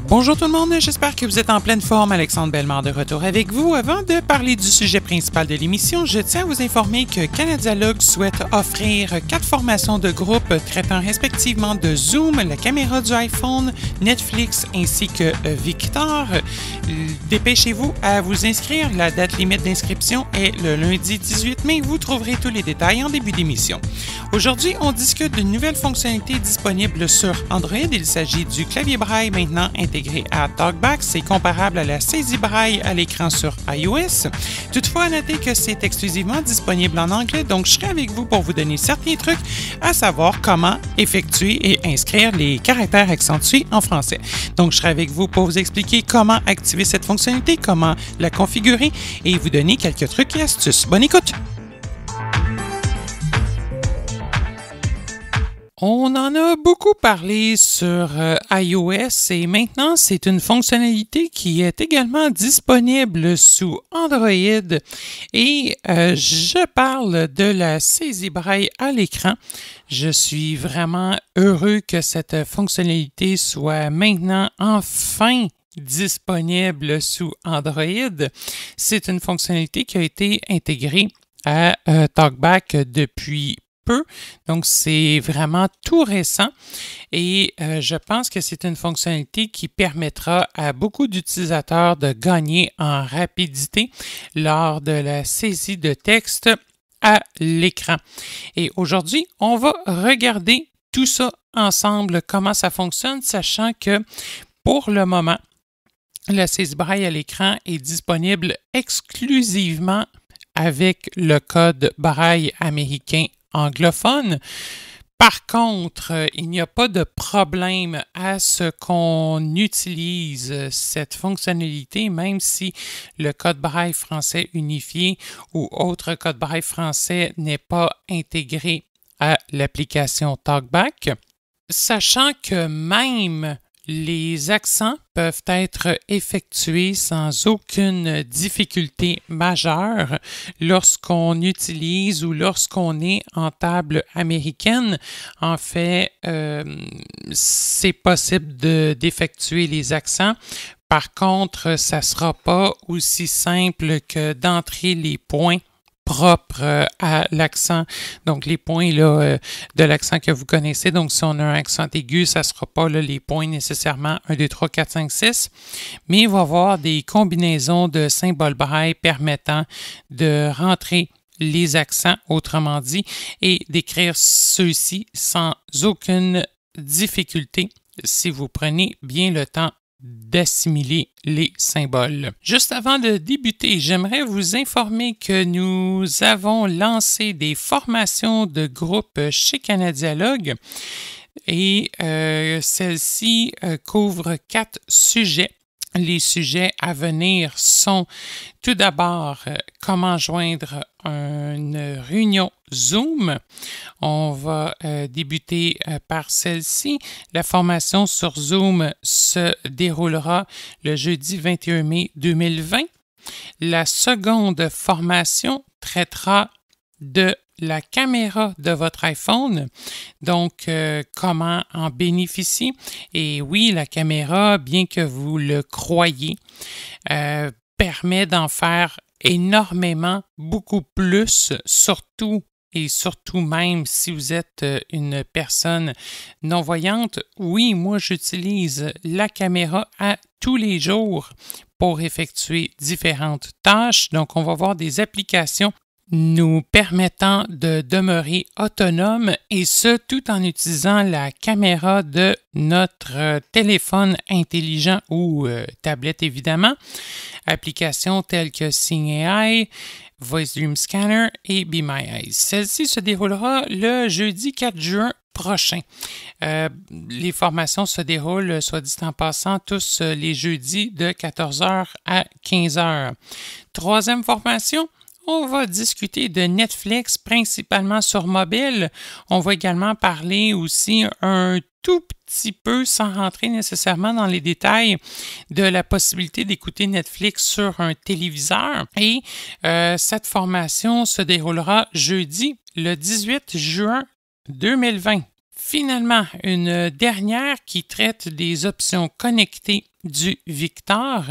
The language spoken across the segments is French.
Bonjour tout le monde, j'espère que vous êtes en pleine forme. Alexandre Bellemare de retour avec vous. Avant de parler du sujet principal de l'émission, je tiens à vous informer que Canadialogue souhaite offrir 4 formations de groupe traitant respectivement de Zoom, la caméra du iPhone, Netflix ainsi que Victor. Dépêchez-vous à vous inscrire. La date limite d'inscription est le lundi 18 mai. Vous trouverez tous les détails en début d'émission. Aujourd'hui, on discute d'une nouvelle fonctionnalité disponible sur Android. Il s'agit du clavier braille maintenant intégré à TalkBack. C'est comparable à la saisie braille à l'écran sur iOS. Toutefois, notez que c'est exclusivement disponible en anglais, donc je serai avec vous pour vous donner certains trucs, à savoir comment effectuer et inscrire les caractères accentués en français. Donc, je serai avec vous pour vous expliquer comment activer cette fonctionnalité, comment la configurer et vous donner quelques trucs et astuces. Bonne écoute! On en a beaucoup parlé sur iOS et maintenant c'est une fonctionnalité qui est également disponible sous Android et je parle de la saisie braille à l'écran. Je suis vraiment heureux que cette fonctionnalité soit maintenant enfin disponible sous Android. C'est une fonctionnalité qui a été intégrée à TalkBack depuis peu. Donc, c'est vraiment tout récent et je pense que c'est une fonctionnalité qui permettra à beaucoup d'utilisateurs de gagner en rapidité lors de la saisie de texte à l'écran. Et aujourd'hui, on va regarder tout ça ensemble, comment ça fonctionne, sachant que pour le moment, la saisie braille à l'écran est disponible exclusivement avec le code braille américain anglophone. Par contre, il n'y a pas de problème à ce qu'on utilise cette fonctionnalité, même si le code braille français unifié ou autre code braille français n'est pas intégré à l'application TalkBack. Sachant que même les accents peuvent être effectués sans aucune difficulté majeure lorsqu'on utilise ou lorsqu'on est en table américaine. En fait, c'est possible d'effectuer les accents. Par contre, ça ne sera pas aussi simple que d'entrer les points propre à l'accent, donc les points là, de l'accent que vous connaissez. Donc, si on a un accent aigu, ça ne sera pas là, les points nécessairement 1, 2, 3, 4, 5, 6, mais il va y avoir des combinaisons de symboles braille permettant de rentrer les accents, autrement dit, et d'écrire ceux-ci sans aucune difficulté si vous prenez bien le temps d'assimiler les symboles. Juste avant de débuter, j'aimerais vous informer que nous avons lancé des formations de groupe chez Canadialogue et celles-ci couvrent 4 sujets. Les sujets à venir sont tout d'abord comment joindre une réunion Zoom. On va débuter par celle-ci. La formation sur Zoom se déroulera le jeudi 21 mai 2020. La seconde formation traitera de la caméra de votre iPhone, donc comment en bénéficier. Et oui, la caméra, bien que vous le croyiez, permet d'en faire énormément, beaucoup plus, surtout même si vous êtes une personne non-voyante. Oui, moi j'utilise la caméra à tous les jours pour effectuer différentes tâches. Donc, on va voir des applications nous permettant de demeurer autonome et ce, tout en utilisant la caméra de notre téléphone intelligent ou tablette évidemment. Applications telles que Sing AI, Voice Dream Scanner et Be My Eyes. Celle-ci se déroulera le jeudi 4 juin prochain. Les formations se déroulent, soit dit en passant, tous les jeudis de 14h à 15h. Troisième formation, on va discuter de Netflix, principalement sur mobile. On va également parler aussi un tout petit peu, sans rentrer nécessairement dans les détails, de la possibilité d'écouter Netflix sur un téléviseur. Et cette formation se déroulera jeudi, le 18 juin 2020. Finalement, une dernière qui traite des options connectées du Victor.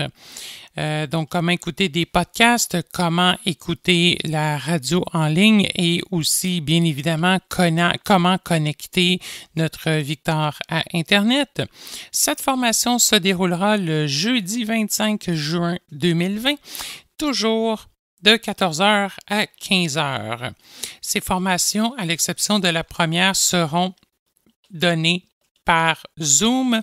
Donc, comment écouter des podcasts, comment écouter la radio en ligne et aussi, bien évidemment, comment connecter notre Victor à Internet. Cette formation se déroulera le jeudi 25 juin 2020, toujours de 14h à 15h. Ces formations, à l'exception de la première, seront données par Zoom.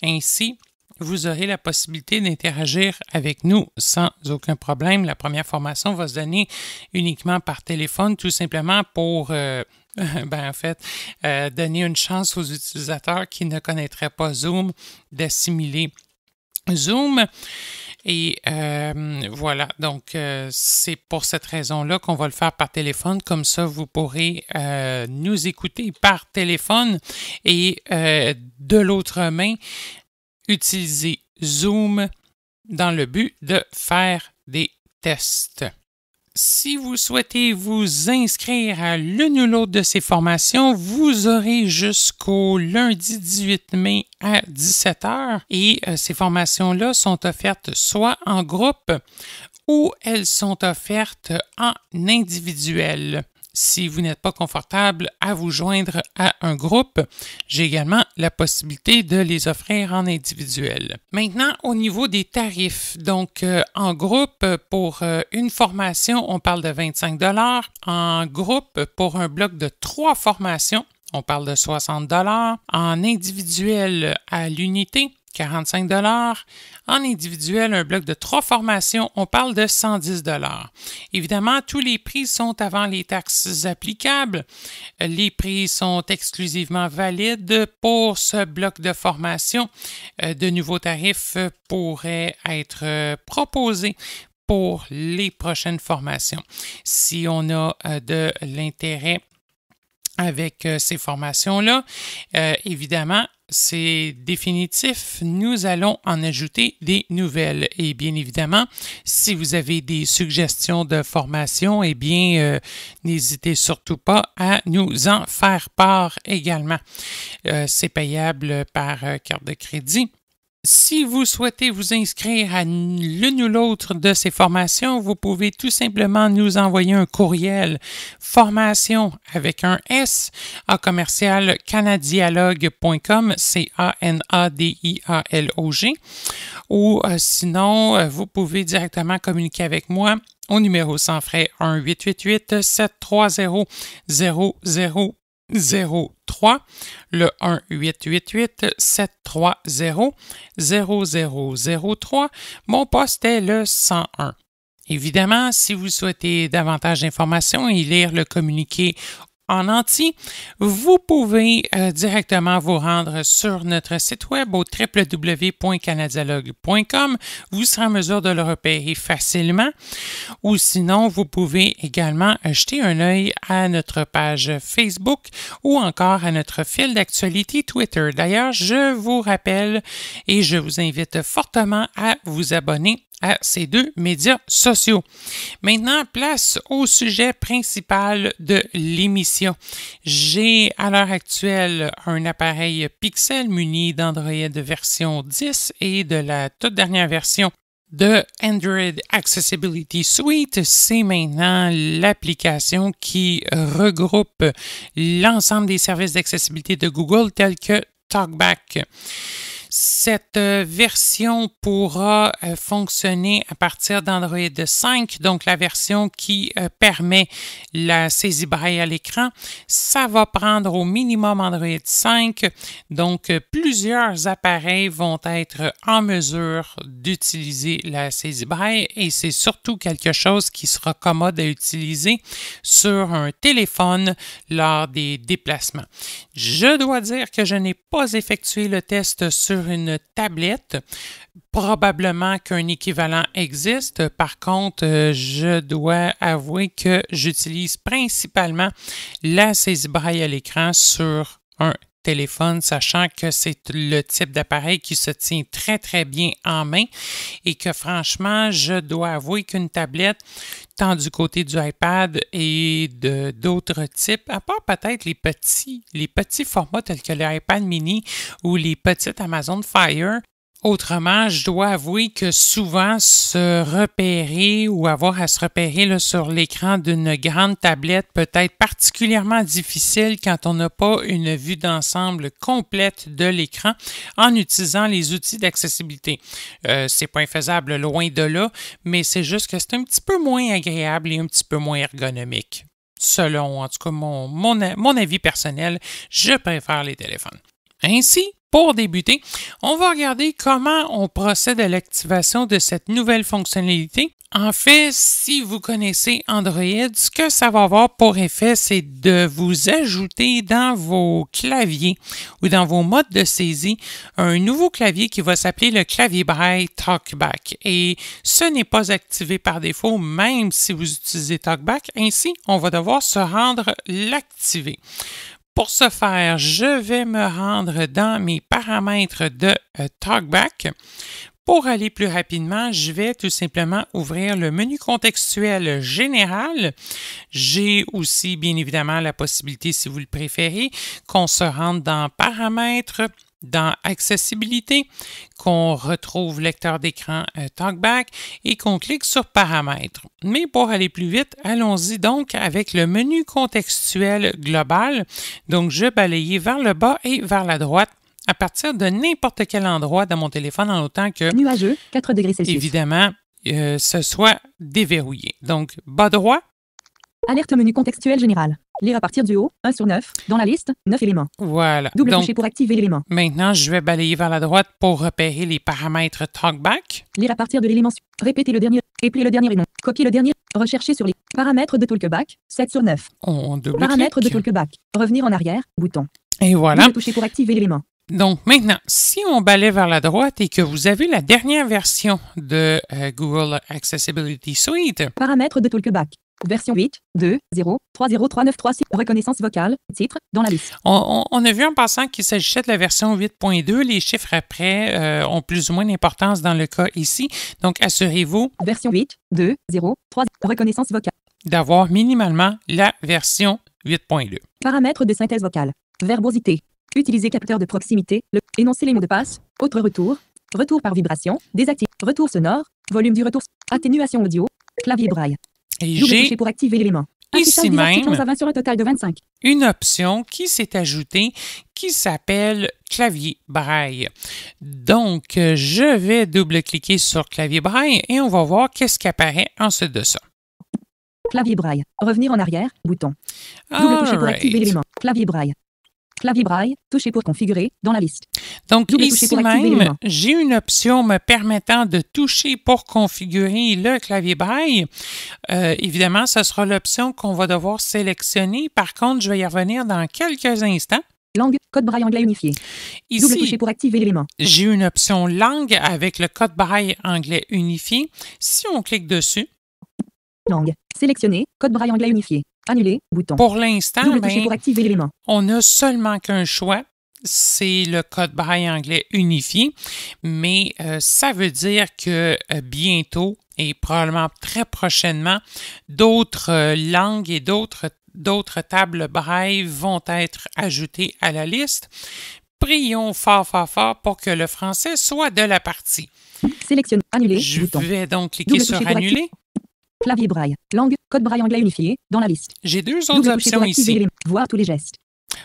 Ainsi, vous aurez la possibilité d'interagir avec nous sans aucun problème. La première formation va se donner uniquement par téléphone, tout simplement pour donner une chance aux utilisateurs qui ne connaîtraient pas Zoom d'assimiler Zoom. Et voilà, donc c'est pour cette raison-là qu'on va le faire par téléphone. Comme ça, vous pourrez nous écouter par téléphone et de l'autre main, utiliser Zoom dans le but de faire des tests. Si vous souhaitez vous inscrire à l'une ou l'autre de ces formations, vous aurez jusqu'au lundi 18 mai à 17h et ces formations-là sont offertes soit en groupe ou elles sont offertes en individuel. Si vous n'êtes pas confortable à vous joindre à un groupe, j'ai également la possibilité de les offrir en individuel. Maintenant, au niveau des tarifs, donc en groupe, pour une formation, on parle de 25 $. En groupe, pour un bloc de 3 formations, on parle de 60 $. En individuel à l'unité, 45 $. En individuel, un bloc de 3 formations, on parle de 110 $. Évidemment, tous les prix sont avant les taxes applicables. Les prix sont exclusivement valides pour ce bloc de formation. De nouveaux tarifs pourraient être proposés pour les prochaines formations. Si on a de l'intérêt avec ces formations-là, évidemment, c'est définitif, nous allons en ajouter des nouvelles. Et bien évidemment, si vous avez des suggestions de formation, eh bien, n'hésitez surtout pas à nous en faire part également. C'est payable par carte de crédit. Si vous souhaitez vous inscrire à l'une ou l'autre de ces formations, vous pouvez tout simplement nous envoyer un courriel formation avec un S à commercial canadialogue.com, CANADIALOG, ou sinon, vous pouvez directement communiquer avec moi au numéro sans frais 1-888-730-0003, le 1-888-730-0003. Mon poste est le 101. Évidemment, si vous souhaitez davantage d'informations et lire le communiqué en entier, vous pouvez directement vous rendre sur notre site web au www.canadialogue.com. Vous serez en mesure de le repérer facilement. Ou sinon, vous pouvez également jeter un œil à notre page Facebook ou encore à notre fil d'actualité Twitter. D'ailleurs, je vous rappelle et je vous invite fortement à vous abonner à ces 2 médias sociaux. Maintenant, place au sujet principal de l'émission. J'ai à l'heure actuelle un appareil Pixel muni d'Android version 10 et de la toute dernière version de Android Accessibility Suite. C'est maintenant l'application qui regroupe l'ensemble des services d'accessibilité de Google tels que TalkBack. Cette version pourra fonctionner à partir d'Android 5, donc la version qui permet la saisie braille à l'écran. Ça va prendre au minimum Android 5, donc plusieurs appareils vont être en mesure d'utiliser la saisie braille et c'est surtout quelque chose qui sera commode à utiliser sur un téléphone lors des déplacements. Je dois dire que je n'ai pas effectué le test sur une tablette. Probablement qu'un équivalent existe. Par contre, je dois avouer que j'utilise principalement la saisie braille à l'écran sur un téléphone, sachant que c'est le type d'appareil qui se tient très, très bien en main et que franchement, je dois avouer qu'une tablette, tant du côté du iPad et de d'autres types, à part peut-être les petits formats tels que l'iPad mini ou les petites Amazon Fire. Autrement, je dois avouer que souvent se repérer ou avoir à se repérer là, sur l'écran d'une grande tablette peut être particulièrement difficile quand on n'a pas une vue d'ensemble complète de l'écran en utilisant les outils d'accessibilité. C'est pas infaisable loin de là, mais c'est juste que c'est un petit peu moins agréable et un petit peu moins ergonomique. Selon, en tout cas, mon avis personnel, je préfère les téléphones. Ainsi, pour débuter, on va regarder comment on procède à l'activation de cette nouvelle fonctionnalité. En fait, si vous connaissez Android, ce que ça va avoir pour effet, c'est de vous ajouter dans vos claviers ou dans vos modes de saisie un nouveau clavier qui va s'appeler le clavier braille TalkBack. Et ce n'est pas activé par défaut, même si vous utilisez TalkBack. Ainsi, on va devoir se rendre l'activer. Pour ce faire, je vais me rendre dans mes paramètres de TalkBack. Pour aller plus rapidement, je vais tout simplement ouvrir le menu contextuel général. J'ai aussi, bien évidemment, la possibilité, si vous le préférez, qu'on se rende dans Paramètres, dans Accessibilité, qu'on retrouve lecteur d'écran TalkBack et qu'on clique sur Paramètres. Mais pour aller plus vite, allons-y donc avec le menu contextuel global. Donc, je balaye vers le bas et vers la droite à partir de n'importe quel endroit dans mon téléphone en autant que, nuageux, 4 degrés Celsius. Évidemment, ce soit déverrouillé. Donc, bas droit. Alerte menu contextuel général. Lire à partir du haut, 1 sur 9. Dans la liste, 9 éléments. Voilà. Double Donc, toucher pour activer l'élément. Maintenant, je vais balayer vers la droite pour repérer les paramètres TalkBack. Lire à partir de l'élément. Répéter le dernier. Épeler le dernier élément. Copier le dernier. Rechercher sur les paramètres de TalkBack, 7 sur 9. On double-clique. Paramètres de TalkBack. Revenir en arrière, bouton. Et voilà. Double toucher pour activer l'élément. Donc maintenant, si on balaye vers la droite et que vous avez la dernière version de Google Accessibility Suite, paramètres de TalkBack. Version 8, 2, 0, 3, 0, 3, 9, 3, 6. Reconnaissance vocale, titre, dans la liste. On a vu en passant qu'il s'agissait de la version 8.2. Les chiffres après ont plus ou moins d'importance dans le cas ici. Donc, assurez-vous version 8, 2, 0, 3, reconnaissance vocale. D'avoir minimalement la version 8.2. Paramètres de synthèse vocale. Verbosité. Utiliser capteur de proximité. Énoncer les mots de passe. Autre retour. Retour par vibration. Désactiver. Retour sonore. Volume du retour. Atténuation audio. Clavier braille. Et double toucher pour activer l'élément. Ici même, 11 à 20 sur un total de 25. Une option qui s'est ajoutée qui s'appelle clavier braille. Donc, je vais double-cliquer sur clavier braille et on va voir qu'est-ce qui apparaît ensuite de ça. Clavier braille. Revenir en arrière, bouton. Double toucher pour activer l'élément. Clavier braille. Clavier braille, toucher pour configurer, dans la liste. Donc, ici même, j'ai une option me permettant de toucher pour configurer le clavier braille. Évidemment, ce sera l'option qu'on va devoir sélectionner. Par contre, je vais y revenir dans quelques instants. Langue, code braille anglais unifié. Ici, double toucher pour activer l'élément. J'ai une option langue avec le code braille anglais unifié. Si on clique dessus. Langue, sélectionner, code braille anglais unifié. Annuler, bouton. Pour l'instant, pour activer l'élément. On n'a seulement qu'un choix, c'est le code braille anglais unifié, mais ça veut dire que bientôt et probablement très prochainement, d'autres langues et d'autres tables braille vont être ajoutées à la liste. Prions fort, fort, fort pour que le français soit de la partie. Sélectionne, annuler, Je bouton. vais donc cliquer sur annuler. Clavier braille, langue, code braille anglais unifié, dans la liste. J'ai deux autres options ici. Voir tous les gestes.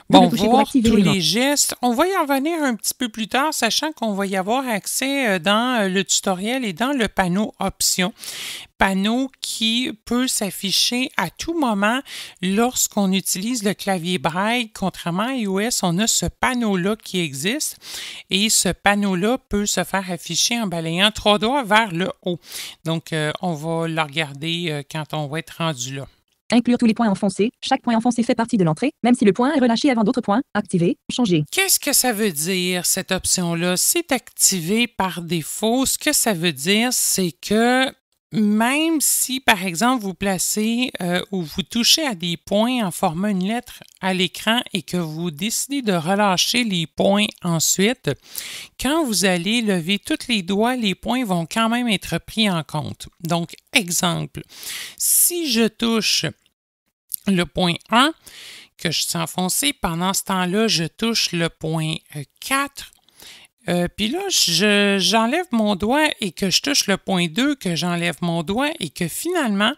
Bon, voir tous les gestes. On va y en revenir un petit peu plus tard, sachant qu'on va y avoir accès dans le tutoriel et dans le panneau options. Panneau qui peut s'afficher à tout moment lorsqu'on utilise le clavier braille. Contrairement à iOS, on a ce panneau-là qui existe et ce panneau-là peut se faire afficher en balayant 3 doigts vers le haut. Donc, on va le regarder quand on va être rendu là. Inclure tous les points enfoncés. Chaque point enfoncé fait partie de l'entrée, même si le point est relâché avant d'autres points. Activer, changer. Qu'est-ce que ça veut dire, cette option-là? C'est activé par défaut. Ce que ça veut dire, c'est que même si, par exemple, vous placez ou vous touchez à des points en format une lettre à l'écran et que vous décidez de relâcher les points ensuite, quand vous allez lever tous les doigts, les points vont quand même être pris en compte. Donc, exemple, si je touche le point 1, que je suis enfoncé, pendant ce temps-là, je touche le point 4, puis là, j'enlève mon doigt et que je touche le point 2, que j'enlève mon doigt et que finalement,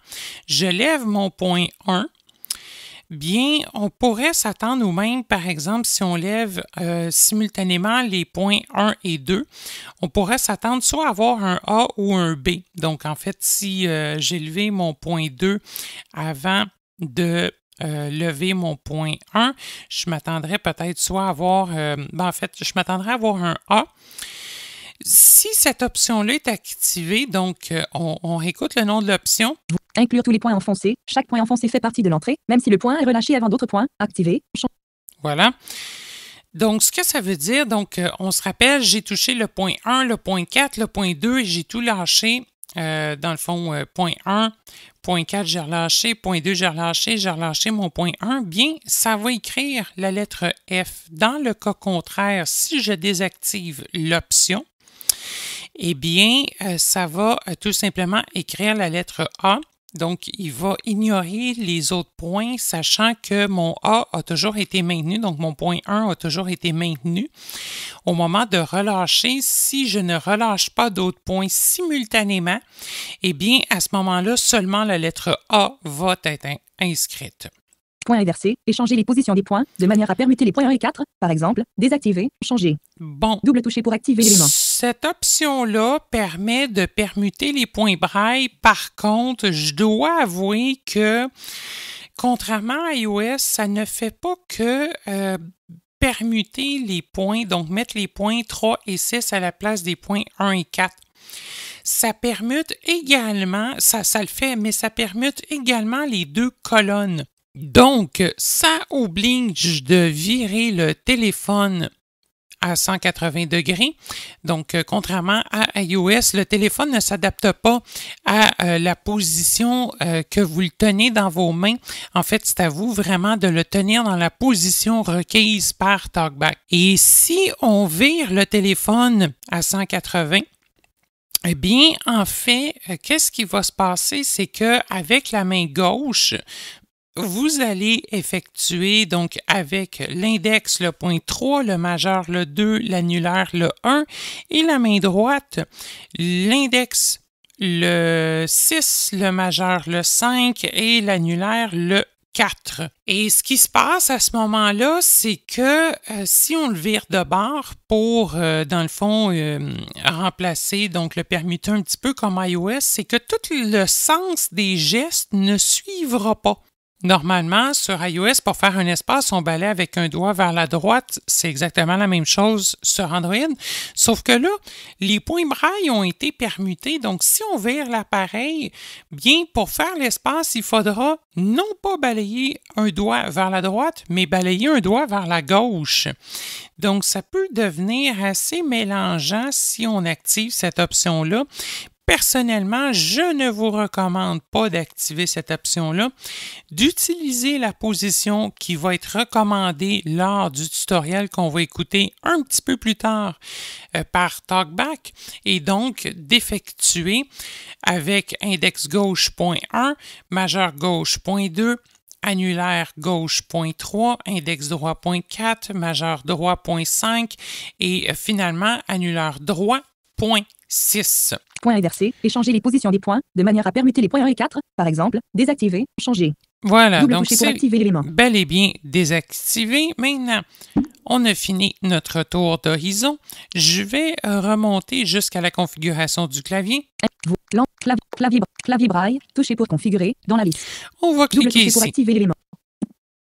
je lève mon point 1, bien, on pourrait s'attendre, ou même, par exemple, si on lève simultanément les points 1 et 2, on pourrait s'attendre soit à avoir un A ou un B. Donc, en fait, si j'ai levé mon point 2 avant de lever mon point 1, je m'attendrais peut-être soit à avoir, je m'attendrais à avoir un A. Si cette option-là est activée, donc on réécoute le nom de l'option. Inclure tous les points enfoncés. Chaque point enfoncé fait partie de l'entrée, même si le point est relâché avant d'autres points. Activé. Voilà. Donc, ce que ça veut dire, donc on se rappelle, j'ai touché le point 1, le point 4, le point 2 et j'ai tout lâché. Dans le fond, point 1, point 4, j'ai relâché, point 2, j'ai relâché mon point 1, bien, ça va écrire la lettre F. Dans le cas contraire, si je désactive l'option, eh bien, ça va tout simplement écrire la lettre A. Donc, il va ignorer les autres points, sachant que mon A a toujours été maintenu, donc mon point 1 a toujours été maintenu. Au moment de relâcher, si je ne relâche pas d'autres points simultanément, eh bien, à ce moment-là, seulement la lettre A va être inscrite. Point inversé. Échanger les positions des points de manière à permuter les points 1 et 4. Par exemple, désactiver, changer. Bon. Double toucher pour activer l'élément. Cette option-là permet de permuter les points braille. Par contre, je dois avouer que, contrairement à iOS, ça ne fait pas que permuter les points, donc mettre les points 3 et 6 à la place des points 1 et 4. Ça permute également, ça le fait, mais ça permute également les deux colonnes. Donc, ça oblige de virer le téléphone à 180 degrés. Donc, contrairement à iOS, le téléphone ne s'adapte pas à la position que vous le tenez dans vos mains. En fait, c'est à vous vraiment de le tenir dans la position requise par TalkBack. Et si on vire le téléphone à 180, eh bien, en fait, qu'est-ce qui va se passer? C'est qu'avec la main gauche, vous allez effectuer, donc avec l'index, le point 3, le majeur, le 2, l'annulaire, le 1, et la main droite, l'index, le 6, le majeur, le 5, et l'annulaire, le 4. Et ce qui se passe à ce moment-là, c'est que si on le vire de bord pour, dans le fond, remplacer donc le permuter un petit peu comme iOS, c'est que tout le sens des gestes ne suivra pas. Normalement, sur iOS, pour faire un espace, on balaie avec un doigt vers la droite. C'est exactement la même chose sur Android. Sauf que là, les points braille ont été permutés. Donc, si on vire l'appareil, bien, pour faire l'espace, il faudra non pas balayer un doigt vers la droite, mais balayer un doigt vers la gauche. Donc, ça peut devenir assez mélangeant si on active cette option-là. Personnellement, je ne vous recommande pas d'activer cette option-là, d'utiliser la position qui va être recommandée lors du tutoriel qu'on va écouter un petit peu plus tard par TalkBack et donc d'effectuer avec index gauche point 1, majeur gauche point 2, annulaire gauche point 3, index droit point 4, majeur droit point 5 et finalement annulaire droit point 6. Point inversé. Échanger les positions des points de manière à permuter les points 1 et 4. Par exemple, désactiver, changer. Voilà, Double donc toucher pour c'est activer l'élément. bel et bien désactivé. Maintenant, on a fini notre tour d'horizon. Je vais remonter jusqu'à la configuration du clavier. Clavier braille. Toucher pour configurer dans la liste. On va Double cliquer toucher pour ici. activer l'élément.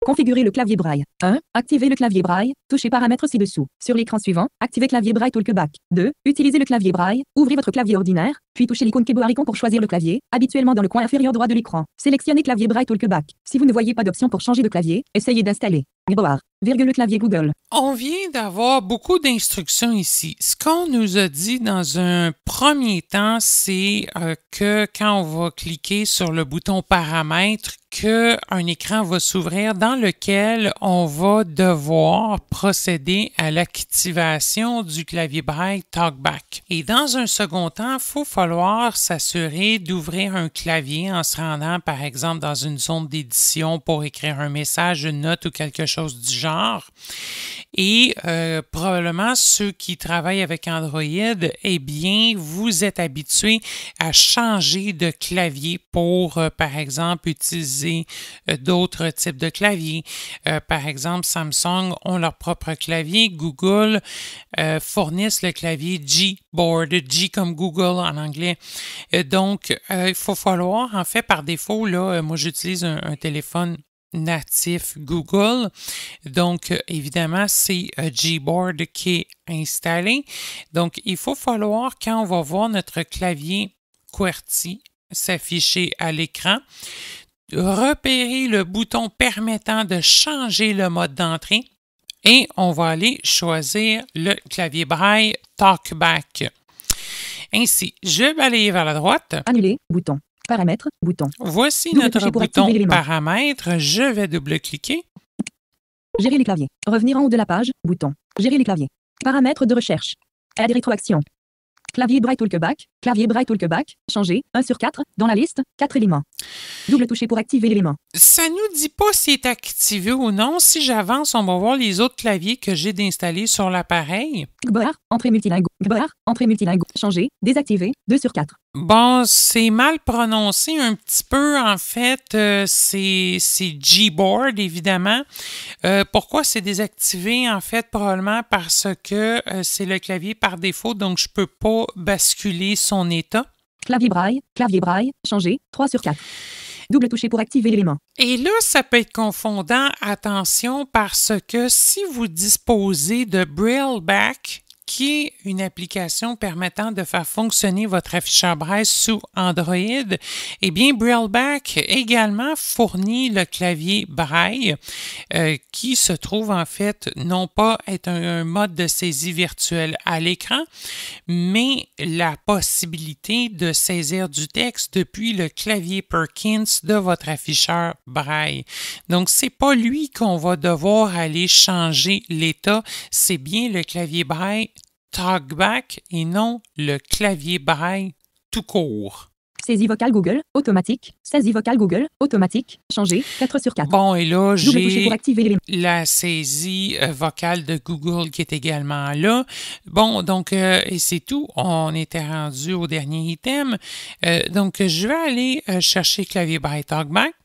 Configurer le clavier braille. 1. Activer le clavier braille. Touchez paramètres ci-dessous. Sur l'écran suivant, activez clavier braille talkback. 2. Utilisez le clavier braille. Ouvrez votre clavier ordinaire, puis touchez l'icône keyboard icon pour choisir le clavier, habituellement dans le coin inférieur droit de l'écran. Sélectionnez clavier braille talkback. Si vous ne voyez pas d'option pour changer de clavier, essayez d'installer keyboard. virgule, le clavier Google. On vient d'avoir beaucoup d'instructions ici. Ce qu'on nous a dit dans un premier temps, c'est que quand on va cliquer sur le bouton paramètres, qu'un écran va s'ouvrir dans lequel on va devoir procéder à l'activation du clavier braille TalkBack. Et dans un second temps, il falloir s'assurer d'ouvrir un clavier en se rendant, par exemple, dans une zone d'édition pour écrire un message, une note ou quelque chose du genre. Et probablement ceux qui travaillent avec Android, eh bien, vous êtes habitués à changer de clavier pour, par exemple, utiliser d'autres types de claviers. Par exemple, Samsung ont leur propre clavier. Google fournissent le clavier Gboard, G comme Google en anglais. Donc, il faut falloir, en fait, par défaut, là, moi j'utilise un téléphone natif Google. Donc, évidemment, c'est Gboard qui est installé. Donc, il faut falloir, quand on va voir notre clavier QWERTY s'afficher à l'écran, repérer le bouton permettant de changer le mode d'entrée et on va aller choisir le clavier braille TalkBack. Ainsi, je vais balayer vers la droite. Annuler, bouton. Paramètres, bouton. Voici notre bouton paramètres. Je vais double-cliquer. Gérer les claviers. Revenir en haut de la page, bouton. Gérer les claviers. Paramètres de recherche. Aide et rétroaction. Clavier braille TalkBack. Clavier braille TalkBack. Changer. 1 sur 4. Dans la liste, 4 éléments. Double toucher pour activer l'élément. Ça nous dit pas s'il est activé ou non. Si j'avance, on va voir les autres claviers que j'ai d'installer sur l'appareil. Gboard, entrée multilingue. Gboard, entrée multilingue. Changer. Désactiver. 2 sur 4. Bon, c'est mal prononcé un petit peu, en fait. C'est Gboard, évidemment. Pourquoi c'est désactivé? En fait, probablement parce que c'est le clavier par défaut, donc je peux pas basculer son état. Clavier braille, changer, 3 sur 4. Double toucher pour activer l'élément. Et là, ça peut être confondant. Attention, parce que si vous disposez de BrailleBack, qui est une application permettant de faire fonctionner votre afficheur braille sous Android, eh bien, BrailleBack également fournit le clavier braille qui se trouve en fait non pas être un mode de saisie virtuelle à l'écran, mais la possibilité de saisir du texte depuis le clavier Perkins de votre afficheur braille. Donc, c'est pas lui qu'on va devoir aller changer l'état, c'est bien le clavier braille TalkBack et non le clavier braille tout court. Saisie vocale Google, automatique. Saisie vocale Google, automatique. Changer, 4 sur 4. Bon, et là, j'ai pour activer l'élément. la saisie vocale de Google qui est également là. Bon, donc, et c'est tout. On était rendu au dernier item. Donc, je vais aller chercher clavier braille TalkBack.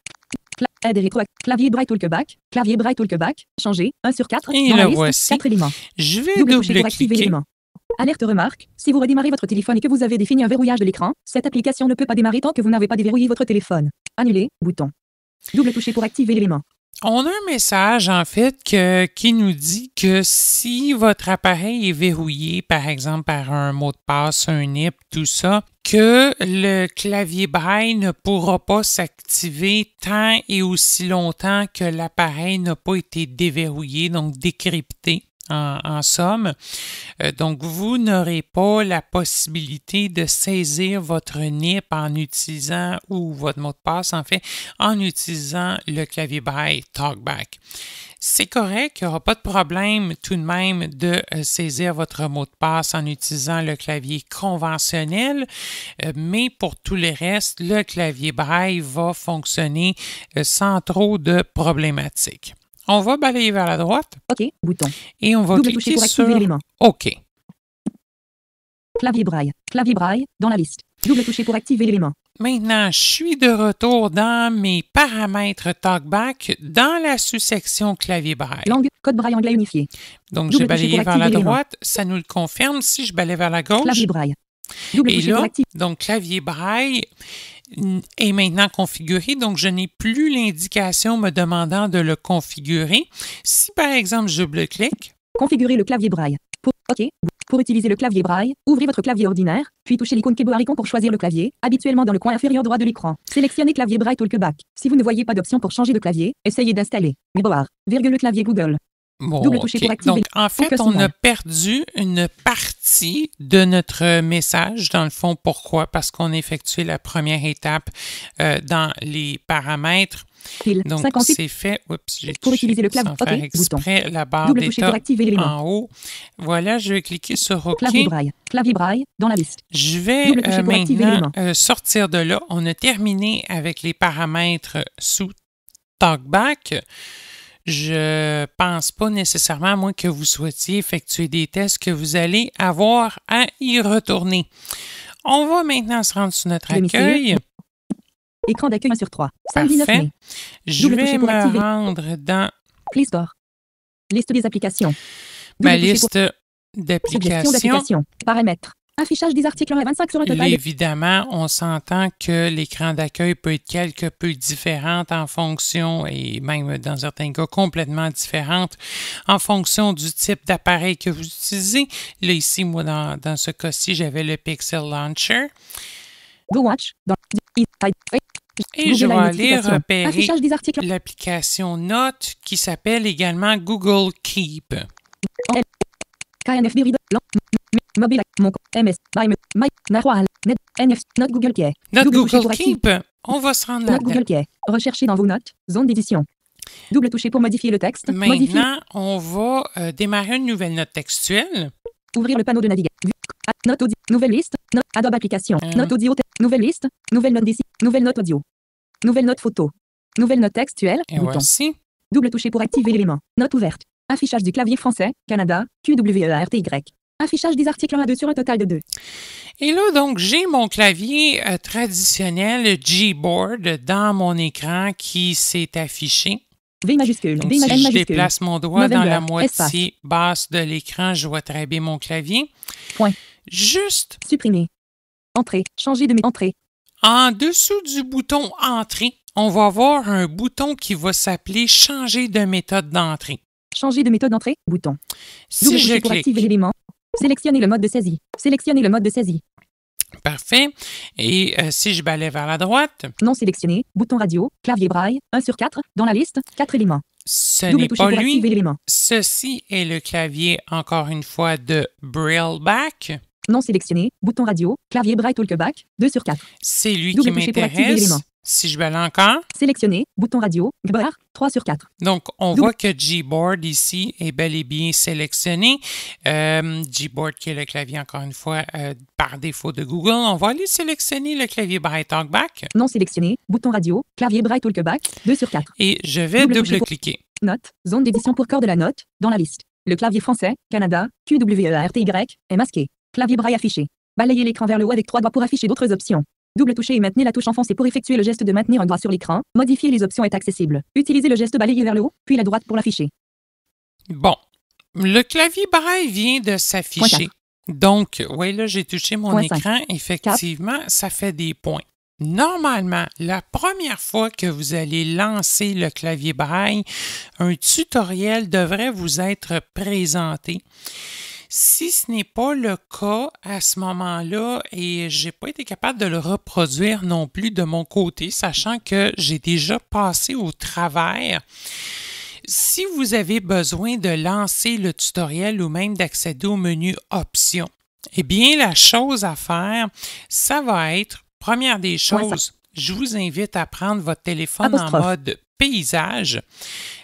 Aide et clavier braille TalkBack. Clavier braille TalkBack. Changer, 1 sur 4. Et dans là, la liste, voici. 4 éléments. Je vais Double-toucher pour activer double-cliquer. l'élément. Alerte remarque, si vous redémarrez votre téléphone et que vous avez défini un verrouillage de l'écran, cette application ne peut pas démarrer tant que vous n'avez pas déverrouillé votre téléphone. Annuler, bouton. Double toucher pour activer l'élément. On a un message, en fait, qui nous dit que si votre appareil est verrouillé, par exemple par un mot de passe, un NIP, tout ça, que le clavier braille ne pourra pas s'activer tant et aussi longtemps que l'appareil n'a pas été déverrouillé, donc décrypté. En somme. Donc, vous n'aurez pas la possibilité de saisir votre NIP en utilisant, ou votre mot de passe, en fait, en utilisant le clavier braille TalkBack. C'est correct, il n'y aura pas de problème tout de même de saisir votre mot de passe en utilisant le clavier conventionnel, mais pour tout le reste, le clavier braille va fonctionner sans trop de problématiques. On va balayer vers la droite. OK, bouton. Et on va Double toucher cliquer pour sur activer l'élément. OK. Clavier braille, dans la liste. Double toucher pour activer l'élément. Maintenant, je suis de retour dans mes paramètres TalkBack dans la sous-section clavier braille. Langue, code braille anglais unifié. Donc, Double j'ai balayé toucher pour vers la activer droite. Ça nous le confirme. Si je balaye vers la gauche. Clavier braille. Double Et toucher pour là, activer. donc, clavier braille est maintenant configuré, donc je n'ai plus l'indication me demandant de le configurer. Si par exemple je double-clique, Configurer le clavier braille. Pour utiliser le clavier braille, ouvrez votre clavier ordinaire, puis touchez l'icône keyboard icon pour choisir le clavier, habituellement dans le coin inférieur droit de l'écran. Sélectionnez clavier braille TalkBack. Si vous ne voyez pas d'option pour changer de clavier, essayez d'installer Gboard, le clavier Google. Bon, Double toucher pour OK. activer Donc, en fait, Focus on a symbole. perdu une partie de notre message. Dans le fond, pourquoi? Parce qu'on a effectué la première étape dans les paramètres. Pile. Donc, 58. c'est fait. Oups, j'ai Pour touché utiliser le clavier. sans faire OK. Bouton. exprès la barre Double toucher pour d'état activer l'élément. en haut. Voilà, je vais cliquer sur OK. Clavier braille. Clavier braille dans la liste. Je vais Double toucher pour activer maintenant l'élément. sortir de là. On a terminé avec les paramètres sous TalkBack. Je pense pas nécessairement, à moins que vous souhaitiez effectuer des tests, que vous allez avoir à y retourner. On va maintenant se rendre sur notre Domicile. accueil. Écran d'accueil 1 sur 3. Samedi 9 Parfait. mai. Je Double vais toucher pour me activer. rendre dans Play Store. Liste des applications. ma Double toucher liste pour suggestions d'applications. d'applications. Paramètres. Affichage des articles 1 à 25 sur un total Là, de... évidemment, on s'entend que l'écran d'accueil peut être quelque peu différente en fonction, et même dans certains cas complètement différente, en fonction du type d'appareil que vous utilisez. Là, ici, moi, dans ce cas-ci, j'avais le Pixel Launcher. Go Watch. Et je vais aller repérer Affichage des articles. l'application Notes qui s'appelle également Google Keep. KNFB Reader. Mobile. Mon MS. My. Narwhal. NF. Note Google Key. Notre Double toucher Google pour activer. Keep, on va se rendre Note là-dedans. Google Key. Recherchez dans vos notes. Zone d'édition. Double toucher pour modifier le texte. Modifier. Maintenant, on va démarrer une nouvelle note textuelle. Ouvrir le panneau de navigation. Note audio. Nouvelle liste. Note Adobe Application. Note audio. Nouvelle liste. Nouvelle note d'ici. Nouvelle note audio. Nouvelle note photo. Nouvelle note textuelle. Et Bouton. voici. Double toucher pour activer l'élément. Note ouverte. Affichage du clavier français. Canada. QWERTY. Affichage des articles 1 à 2 sur un total de 2. Et là, donc, j'ai mon clavier traditionnel Gboard dans mon écran qui s'est affiché. V majuscule. Donc, V si N je majuscule. déplace mon doigt dans la November. moitié basse de l'écran, je vois très bien mon clavier. Point. Juste Supprimer. Entrée. Changer de entrée. en dessous du bouton Entrée, on va avoir un bouton qui va s'appeler Changer de méthode d'entrée. Changer de méthode d'entrée. Bouton. Double Si je toucher pour activer clique, l'élément. Sélectionnez le mode de saisie. Sélectionnez le mode de saisie. parfait. Et si je balais vers la droite, Non sélectionné. Bouton radio. Clavier braille. 1 sur 4. Dans la liste. 4 éléments. ce Double n'est toucher pas pour lui. activer l'élément. Ceci est le clavier, encore une fois, de Brailleback. Non sélectionné. Bouton radio. Clavier braille talkback. 2 sur 4. C'est lui Double qui toucher pour activer m'intéresse. l'élément. Si je balais encore, Sélectionné. Bouton radio. Gbar. 3 sur 4. donc on Double- voit que Gboard ici est bel et bien sélectionné. Gboard qui est le clavier, encore une fois, par défaut de Google. On va aller sélectionner le clavier Braille Talkback Non sélectionné. Bouton radio. Clavier braille talkback. 2 sur 4. et je vais Double toucher pour- double-cliquer. Note. Zone d'édition pour corps de la note. Dans la liste. Le clavier français. Canada. QWERTY. Est masqué. Clavier braille affiché. Balayez l'écran vers le haut avec 3 doigts pour afficher d'autres options. Double toucher et maintenez la touche enfoncée pour effectuer le geste de maintenir un doigt sur l'écran. Modifier les options est accessible. Utilisez le geste balayer vers le haut, puis la droite pour l'afficher. Bon, le clavier Braille vient de s'afficher. Donc, oui, là, j'ai touché mon Point 5. écran. Effectivement, ça fait des points. Normalement, la première fois que vous allez lancer le clavier Braille, un tutoriel devrait vous être présenté. Si ce n'est pas le cas à ce moment-là, et j'ai pas été capable de le reproduire non plus de mon côté, sachant que j'ai déjà passé au travers. Si vous avez besoin de lancer le tutoriel ou même d'accéder au menu Options, eh bien, la chose à faire, ça va être, première des choses, je vous invite à prendre votre téléphone en mode paysage,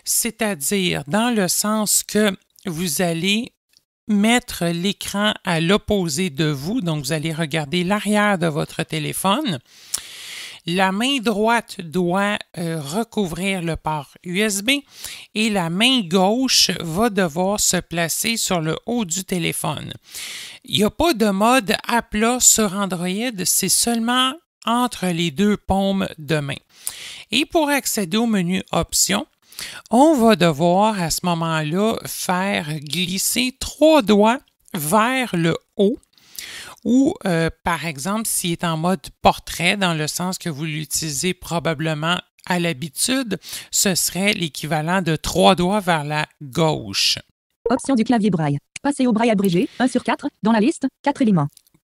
c'est-à-dire dans le sens que vous allez mettre l'écran à l'opposé de vous, donc vous allez regarder l'arrière de votre téléphone. La main droite doit recouvrir le port USB et la main gauche va devoir se placer sur le haut du téléphone. Il n'y a pas de mode à plat sur Android, c'est seulement entre les deux paumes de main. Et pour accéder au menu Options, on va devoir à ce moment-là faire glisser 3 doigts vers le haut ou, par exemple, s'il est en mode portrait, dans le sens que vous l'utilisez probablement à l'habitude, ce serait l'équivalent de 3 doigts vers la gauche. Option du clavier braille. Passez au braille abrégé, 1 sur 4, dans la liste, 4 éléments.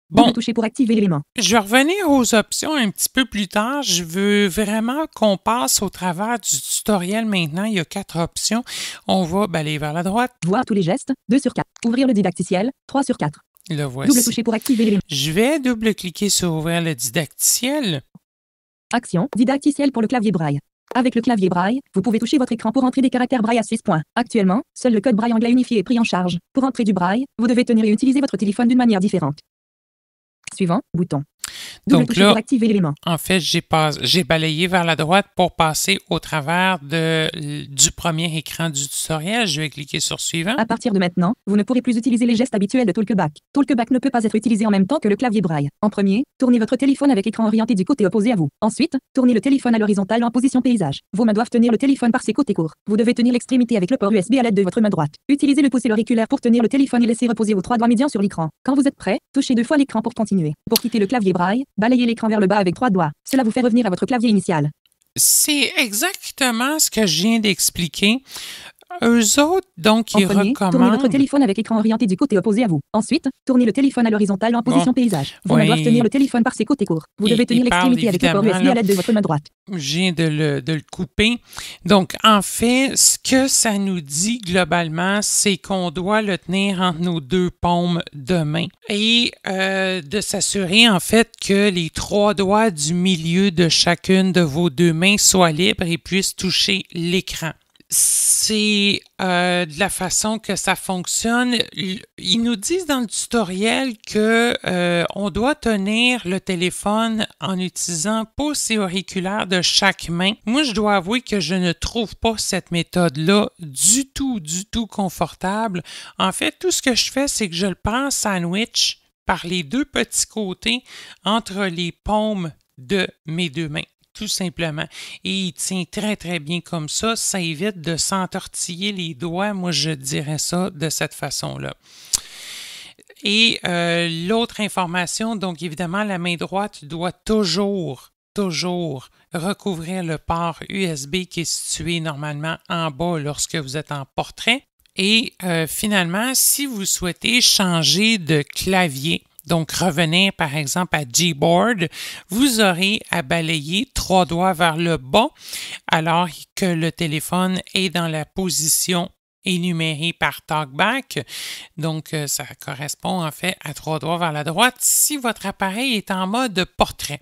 Bon, toucher pour activer l'élément. je vais revenir aux options un petit peu plus tard. Je veux vraiment qu'on passe au travers du tutoriel maintenant. Il y a 4 options. On va balayer vers la droite. Voir tous les gestes, 2 sur 4. Ouvrir le didacticiel, 3 sur 4. Le Double voici. toucher pour activer l'élément. Je vais double-cliquer sur ouvrir le didacticiel. Action, didacticiel pour le clavier braille. Avec le clavier braille, vous pouvez toucher votre écran pour entrer des caractères braille à 6 points. Actuellement, seul le code braille anglais unifié est pris en charge. Pour entrer du braille, vous devez tenir et utiliser votre téléphone d'une manière différente. Suivant, bouton. Double Donc toucher là, pour activer l'élément. en fait, j'ai balayé vers la droite pour passer au travers du premier écran du tutoriel. Je vais cliquer sur suivant. À partir de maintenant, vous ne pourrez plus utiliser les gestes habituels de Talkback. Talkback ne peut pas être utilisé en même temps que le clavier braille. En premier, tournez votre téléphone avec écran orienté du côté opposé à vous. Ensuite, tournez le téléphone à l'horizontale en position paysage. Vos mains doivent tenir le téléphone par ses côtés courts. Vous devez tenir l'extrémité avec le port USB à l'aide de votre main droite. Utilisez le pouce et l'auriculaire pour tenir le téléphone et laisser reposer vos 3 doigts médians sur l'écran. Quand vous êtes prêt, touchez 2 fois l'écran pour continuer. Pour quitter le clavier braille, balayez l'écran vers le bas avec 3 doigts. Cela vous fait revenir à votre clavier initial. C'est exactement ce que je viens d'expliquer. Eux autres, donc, En ils premier, tournez recommandent... votre téléphone avec écran orienté du côté opposé à vous. Ensuite, tournez le téléphone à l'horizontale en position paysage. Vos mains doivent tenir le téléphone par ses côtés courts. Vous devez tenir l'extrémité avec le port USB à l'aide de votre main droite. Je viens de le couper. Donc, en fait, ce que ça nous dit globalement, c'est qu'on doit le tenir entre nos 2 paumes de main et de s'assurer, en fait, que les 3 doigts du milieu de chacune de vos 2 mains soient libres et puissent toucher l'écran. C'est de la façon que ça fonctionne. Ils nous disent dans le tutoriel que on doit tenir le téléphone en utilisant pouce et auriculaire de chaque main. Moi, je dois avouer que je ne trouve pas cette méthode-là du tout confortable. En fait, tout ce que je fais, c'est que je le prends en sandwich par les 2 petits côtés entre les paumes de mes 2 mains. Tout simplement. Et il tient très bien comme ça. Ça évite de s'entortiller les doigts. Moi, je dirais ça de cette façon-là. Et l'autre information, donc évidemment, la main droite doit toujours recouvrir le port USB qui est situé normalement en bas lorsque vous êtes en portrait. Et finalement, si vous souhaitez changer de clavier, donc revenir par exemple à Gboard, vous aurez à balayer 3 doigts vers le bas alors que le téléphone est dans la position énumérée par TalkBack. Donc, ça correspond en fait à 3 doigts vers la droite si votre appareil est en mode portrait.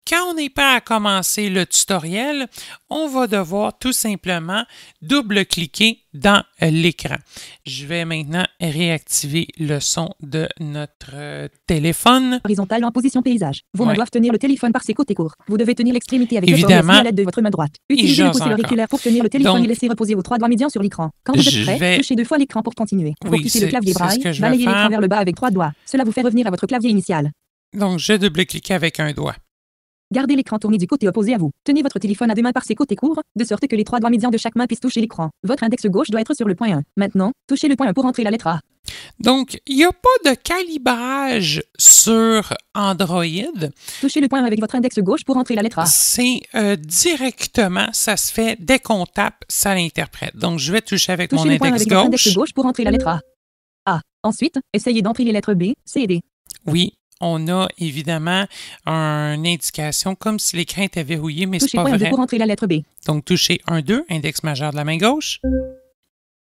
Quand on est prêt à commencer le tutoriel, on va devoir tout simplement double-cliquer dans l'écran. Je vais maintenant réactiver le son de notre téléphone. Horizontal en position paysage. Vos mains doivent tenir le téléphone par ses côtés courts. Vous devez tenir l'extrémité avec Évidemment, le port USB à l'aide de votre main droite. Utilisez le pouce et l'auriculaire pour tenir le téléphone et laisser reposer vos 3 doigts médians sur l'écran. Quand vous êtes prêt, touchez 2 fois l'écran pour continuer. Pour quitter le clavier braille, balayez l'écran vers le bas avec 3 doigts. Cela vous fait revenir à votre clavier initial. Donc, je double-clique avec un doigt. Gardez l'écran tourné du côté opposé à vous. Tenez votre téléphone à 2 mains par ses côtés courts, de sorte que les 3 doigts médians de chaque main puissent toucher l'écran. Votre index gauche doit être sur le point 1. Maintenant, touchez le point 1 pour entrer la lettre A. Donc, il n'y a pas de calibrage sur Android. Touchez le point 1 avec votre index gauche pour entrer la lettre A. C'est directement, ça se fait dès qu'on tape, ça l'interprète. Donc, je vais toucher avec mon index avec gauche. Votre index gauche pour entrer la lettre A. A. Ensuite, essayez d'entrer les lettres B, C et D. Oui. On a évidemment une indication comme si l'écran était verrouillé, mais c'est pas vrai. Touchez point 2 pour entrer la lettre B. Donc, touchez 1, 2, index majeur de la main gauche.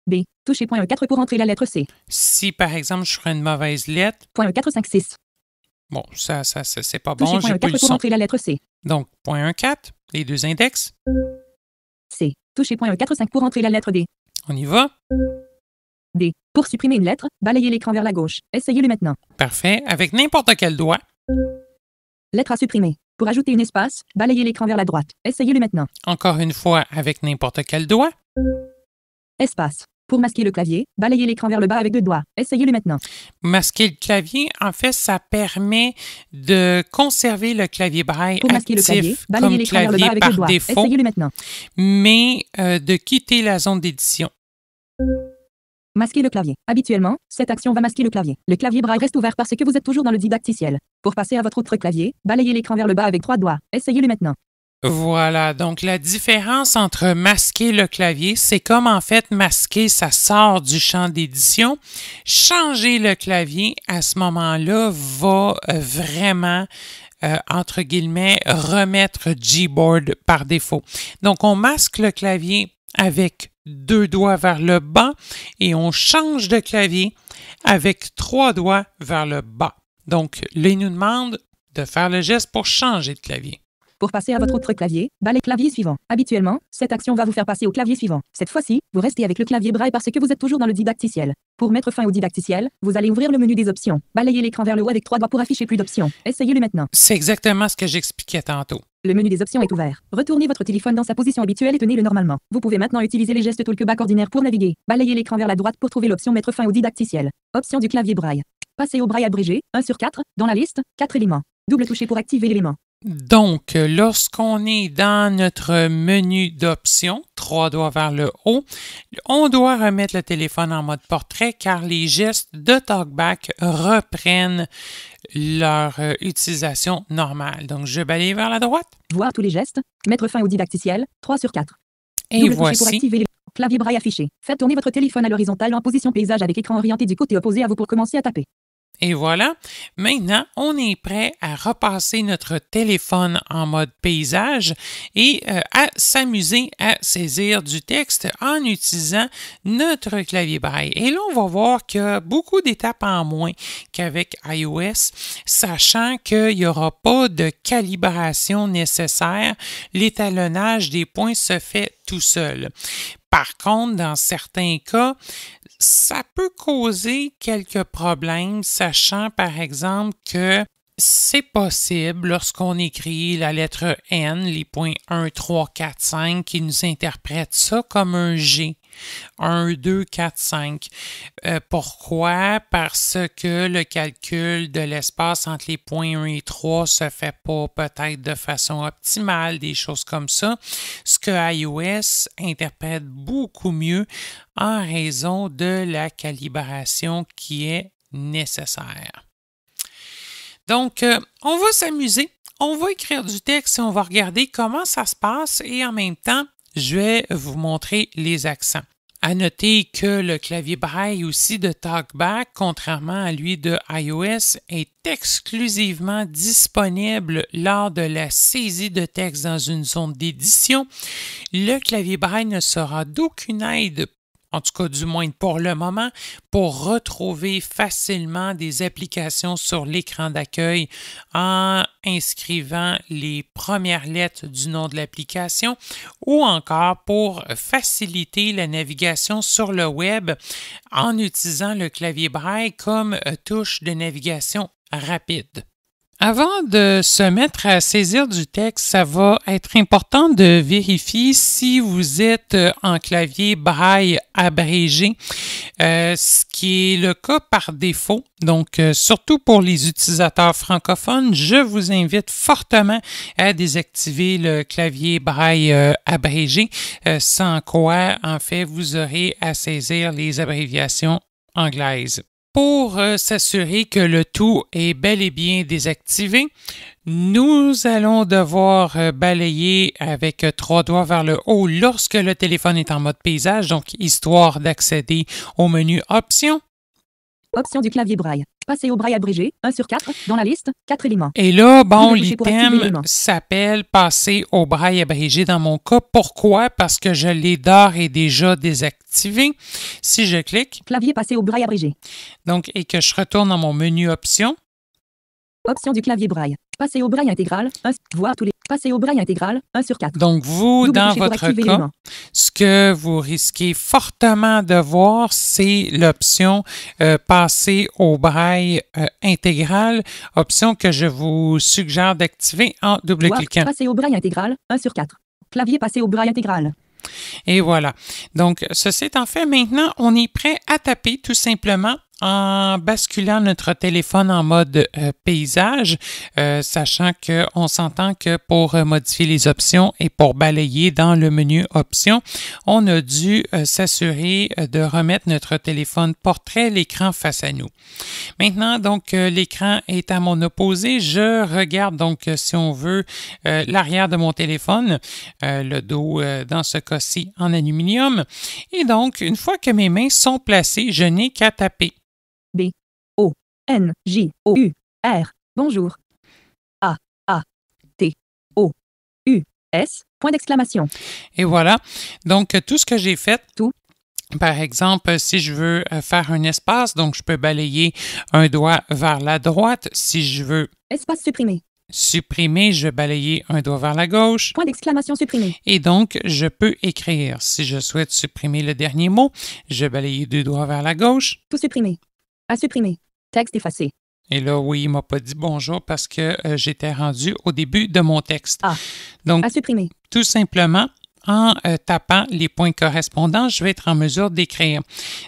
B. Touchez point 4 pour entrer la lettre C. Si, par exemple, je ferais une mauvaise lettre. Point 4, 5, 6. Bon, ça c'est pas bon. Touchez point 4 pour entrer la lettre C. Donc, point 1, 4, les 2 index. C. Touchez point 4, 5 pour entrer la lettre D. On y va. D. Pour supprimer une lettre, balayez l'écran vers la gauche. Essayez-le maintenant. Parfait. Avec n'importe quel doigt. Lettre à supprimer. Pour ajouter une espace, balayez l'écran vers la droite. Essayez-le maintenant. Encore une fois, avec n'importe quel doigt. Espace. Pour masquer le clavier, balayez l'écran vers le bas avec 2 doigts. Essayez-le maintenant. Masquer le clavier, en fait, ça permet de conserver le clavier braille pour masquer actif le clavier, balayez l'écran vers le bas avec par 2 doigts. défaut, Essayez-le maintenant. Mais de quitter la zone d'édition. Masquer le clavier. Habituellement, cette action va masquer le clavier. Le clavier braille reste ouvert parce que vous êtes toujours dans le didacticiel. Pour passer à votre autre clavier, balayez l'écran vers le bas avec 3 doigts. Essayez-le maintenant. Voilà, donc la différence entre masquer le clavier, c'est comme en fait masquer, ça sort du champ d'édition. Changer le clavier, à ce moment-là, va vraiment, entre guillemets, remettre Gboard par défaut. Donc, on masque le clavier avec 2 doigts vers le bas et on change de clavier avec 3 doigts vers le bas. Donc, là, il nous demande de faire le geste pour changer de clavier. Pour passer à votre autre clavier, balayez le clavier suivant. Habituellement, cette action va vous faire passer au clavier suivant. Cette fois-ci, vous restez avec le clavier braille parce que vous êtes toujours dans le didacticiel. Pour mettre fin au didacticiel, vous allez ouvrir le menu des options. Balayez l'écran vers le haut avec 3 doigts pour afficher plus d'options. Essayez-le maintenant. C'est exactement ce que j'expliquais tantôt. Le menu des options est ouvert. Retournez votre téléphone dans sa position habituelle et tenez-le normalement. Vous pouvez maintenant utiliser les gestes talkback ordinaires pour naviguer. Balayez l'écran vers la droite pour trouver l'option mettre fin au didacticiel. Option du clavier braille. Passez au braille abrégé, 1/4, dans la liste, 4 éléments. Double toucher pour activer l'élément. Donc, lorsqu'on est dans notre menu d'options, 3 doigts vers le haut, on doit remettre le téléphone en mode portrait car les gestes de talkback reprennent leur utilisation normale. Donc, je balaye vers la droite. Voir tous les gestes. Mettre fin au didacticiel, 3/4. Et Double toucher pour voici. activer les clavier braille affiché. Faites tourner votre téléphone à l'horizontale en position paysage avec écran orienté du côté opposé à vous pour commencer à taper. Et voilà, maintenant, on est prêt à repasser notre téléphone en mode paysage et à s'amuser à saisir du texte en utilisant notre clavier braille. Et là, on va voir qu'il y a beaucoup d'étapes en moins qu'avec iOS, sachant qu'il n'y aura pas de calibration nécessaire. L'étalonnage des points se fait tout seul. Par contre, dans certains cas, ça peut causer quelques problèmes, sachant par exemple que c'est possible lorsqu'on écrit la lettre N, les points 1, 3, 4, 5, qui nous interprète ça comme un G. 1, 2, 4, 5. Pourquoi? Parce que le calcul de l'espace entre les points 1 et 3 se fait pas peut-être de façon optimale, des choses comme ça. Ce que iOS interprète beaucoup mieux en raison de la calibration qui est nécessaire. Donc, on va s'amuser, on va écrire du texte et on va regarder comment ça se passe et en même temps, je vais vous montrer les accents. À noter que le clavier braille aussi de TalkBack, contrairement à lui de iOS, est exclusivement disponible lors de la saisie de texte dans une zone d'édition. Le clavier braille ne sera d'aucune aide, en tout cas du moins pour le moment, pour retrouver facilement des applications sur l'écran d'accueil en inscrivant les premières lettres du nom de l'application ou encore pour faciliter la navigation sur le web en utilisant le clavier braille comme touche de navigation rapide. Avant de se mettre à saisir du texte, ça va être important de vérifier si vous êtes en clavier braille abrégé, ce qui est le cas par défaut. Donc, surtout pour les utilisateurs francophones, je vous invite fortement à désactiver le clavier braille abrégé, sans quoi, en fait, vous aurez à saisir les abréviations anglaises. Pour s'assurer que le tout est bel et bien désactivé, nous allons devoir balayer avec 3 doigts vers le haut lorsque le téléphone est en mode paysage, donc histoire d'accéder au menu Options. Option du clavier braille. Passez au braille abrégé, 1/4, dans la liste, 4 éléments. Et là, bon, Double toucher pour activer l'item l'élément. s'appelle Passer au braille abrégé dans mon cas. Pourquoi? Parce que je l'ai d'ores et déjà désactivé. Si je clique, Clavier passé au braille abrégé. donc, et que je retourne dans mon menu Options, Option du clavier braille. Passer au braille intégral, voir tous les. Passer au braille intégral, 1/4. donc vous, Double dans toucher pour votre activer cas, l'élément. ce que vous risquez fortement de voir, c'est l'option Passer au braille intégral, option que je vous suggère d'activer en double-cliquant. Passer au braille intégral, 1/4. Clavier passé au braille intégral. Et voilà. Donc, ceci étant fait, maintenant, on est prêt à taper tout simplement en basculant notre téléphone en mode paysage, sachant qu'on s'entend que pour modifier les options et pour balayer dans le menu options, on a dû s'assurer de remettre notre téléphone portrait, l'écran face à nous. Maintenant, donc, l'écran est à mon opposé. Je regarde donc, si on veut, l'arrière de mon téléphone, le dos, dans ce cas-ci, en aluminium. Et donc, une fois que mes mains sont placées, je n'ai qu'à taper. B-O-N-J-O-U-R. Bonjour. A-A-T-O-U-S. Point d'exclamation. Et voilà. Donc, tout ce que j'ai fait. Tout. Par exemple, si je veux faire un espace, donc je peux balayer un doigt vers la droite. Si je veux Espace supprimé. supprimer, je vais balayer un doigt vers la gauche. Point d'exclamation supprimé. Et donc, je peux écrire. Si je souhaite supprimer le dernier mot, je vais balayer 2 doigts vers la gauche. Tout supprimé. À supprimer. Texte effacé. Et là, oui, il ne m'a pas dit bonjour parce que j'étais rendu au début de mon texte. Donc, à supprimer. Tout simplement, en tapant les points correspondants, je vais être en mesure d'écrire.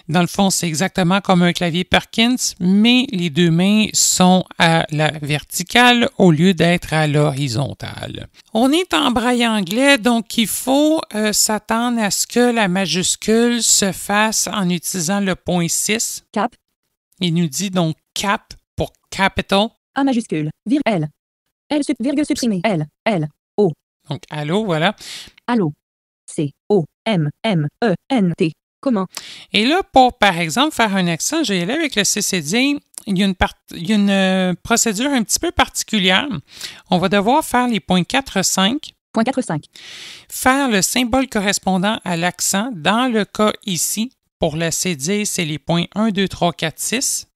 Dans le fond, c'est exactement comme un clavier Perkins, mais les 2 mains sont à la verticale au lieu d'être à l'horizontale. On est en braille anglais, donc il faut s'attendre à ce que la majuscule se fasse en utilisant le point 6. Cap. Il nous dit donc cap pour capital. A majuscule. L. Virgule supprimé. L. O. Donc, allô, voilà. Allô. C-O-M-M-E-N-T. Comment? Et là, pour, par exemple, faire un accent, je vais y aller avec le CCD. Il y a une procédure un petit peu particulière. On va devoir faire les points 4, 5. Point 4, 5. Faire le symbole correspondant à l'accent. Dans le cas ici, pour la CD, c'est les points 1, 2, 3, 4, 6.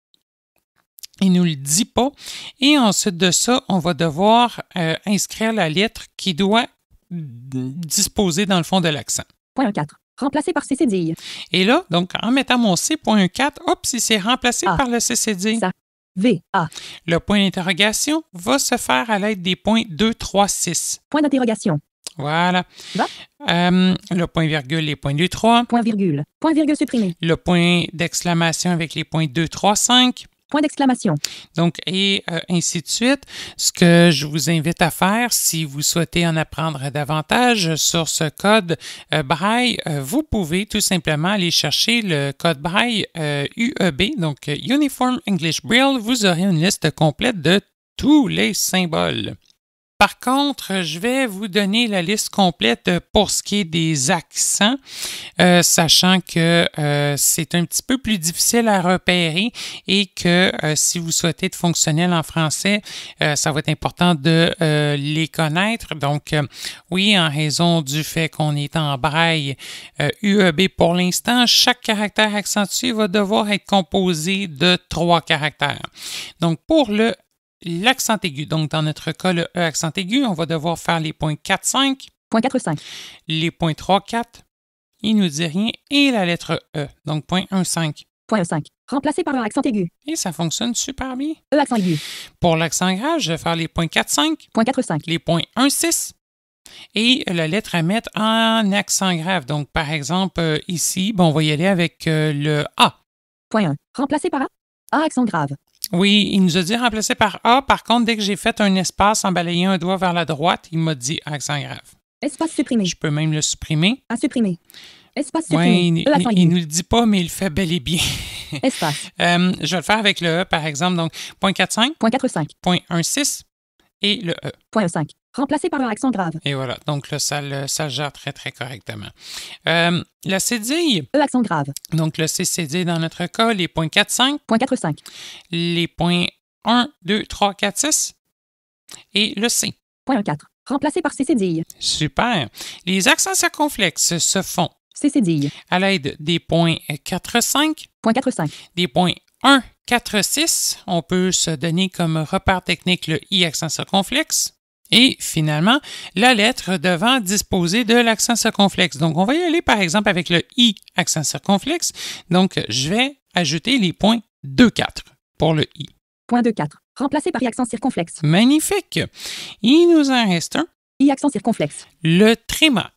Il ne nous le dit pas. Et ensuite de ça, on va devoir inscrire la lettre qui doit disposer dans le fond de l'accent. Point 4. Remplacé par CCD. Et là, donc, en mettant mon C.4, hop, si c'est remplacé par le CCD. Ça. V-A. Le point d'interrogation va se faire à l'aide des points 2, 3, 6. Point d'interrogation. Voilà. Va. Le point virgule, les points 2, 3. Point virgule. Point virgule supprimé. Le point d'exclamation avec les points 2, 3, 5. Point d'exclamation. Donc, et ainsi de suite. Ce que je vous invite à faire, si vous souhaitez en apprendre davantage sur ce code Braille, vous pouvez tout simplement aller chercher le code Braille UEB, donc Uniform English Braille. Vous aurez une liste complète de tous les symboles. Par contre, je vais vous donner la liste complète pour ce qui est des accents, sachant que c'est un petit peu plus difficile à repérer et que si vous souhaitez être fonctionnel en français, ça va être important de les connaître. Donc, oui, en raison du fait qu'on est en braille UEB pour l'instant, chaque caractère accentué va devoir être composé de 3 caractères. Donc, pour l'accent aigu. Donc, dans notre cas, le E accent aigu, on va devoir faire les points 4, 5. Point 4, 5. Les points 3, 4. Il ne nous dit rien. Et la lettre E. Donc, point 1, 5. Point 5. Remplacé par un accent aigu. Et ça fonctionne super bien. E accent aigu. Pour l'accent grave, je vais faire les points 4, 5. Point 4, 5. Les points 1, 6. Et la lettre à mettre en accent grave. Donc, par exemple, ici, on va y aller avec le A. Point 1. Remplacé par A. A accent grave. Oui, il nous a dit remplacer par A. Par contre, dès que j'ai fait un espace en balayant un doigt vers la droite, il m'a dit accent grave. Espace supprimé. Je peux même le supprimer. À supprimer. Espace supprimé. Oui, il ne nous le dit pas, mais il le fait bel et bien. Espace. Je vais le faire avec le E, par exemple. Donc, point 4, 5. Point 4, 5. Point 1, 6. Et le E. Point 5. Remplacé par un accent grave. Et voilà. Donc là, ça le gère très, très correctement. La cédille. E accent grave. Donc le CCD dans notre cas, les points 4, 5. Point 4, 5. Les points 1, 2, 3, 4, 6. Et le C. Point 4. Remplacé par CCD. Super. Les accents circonflexes se font CCD. à l'aide des points 4, 5. Point 4, 5. Des points 1, 4, 6. On peut se donner comme repère technique le I accent circonflexe. Et finalement, la lettre devant disposer de l'accent circonflexe. Donc, on va y aller par exemple avec le I accent circonflexe. Donc, je vais ajouter les points 2, 4 pour le I. Point 2, 4. Remplacé par I accent circonflexe. Magnifique. Il nous en reste un. I accent circonflexe. Le tréma.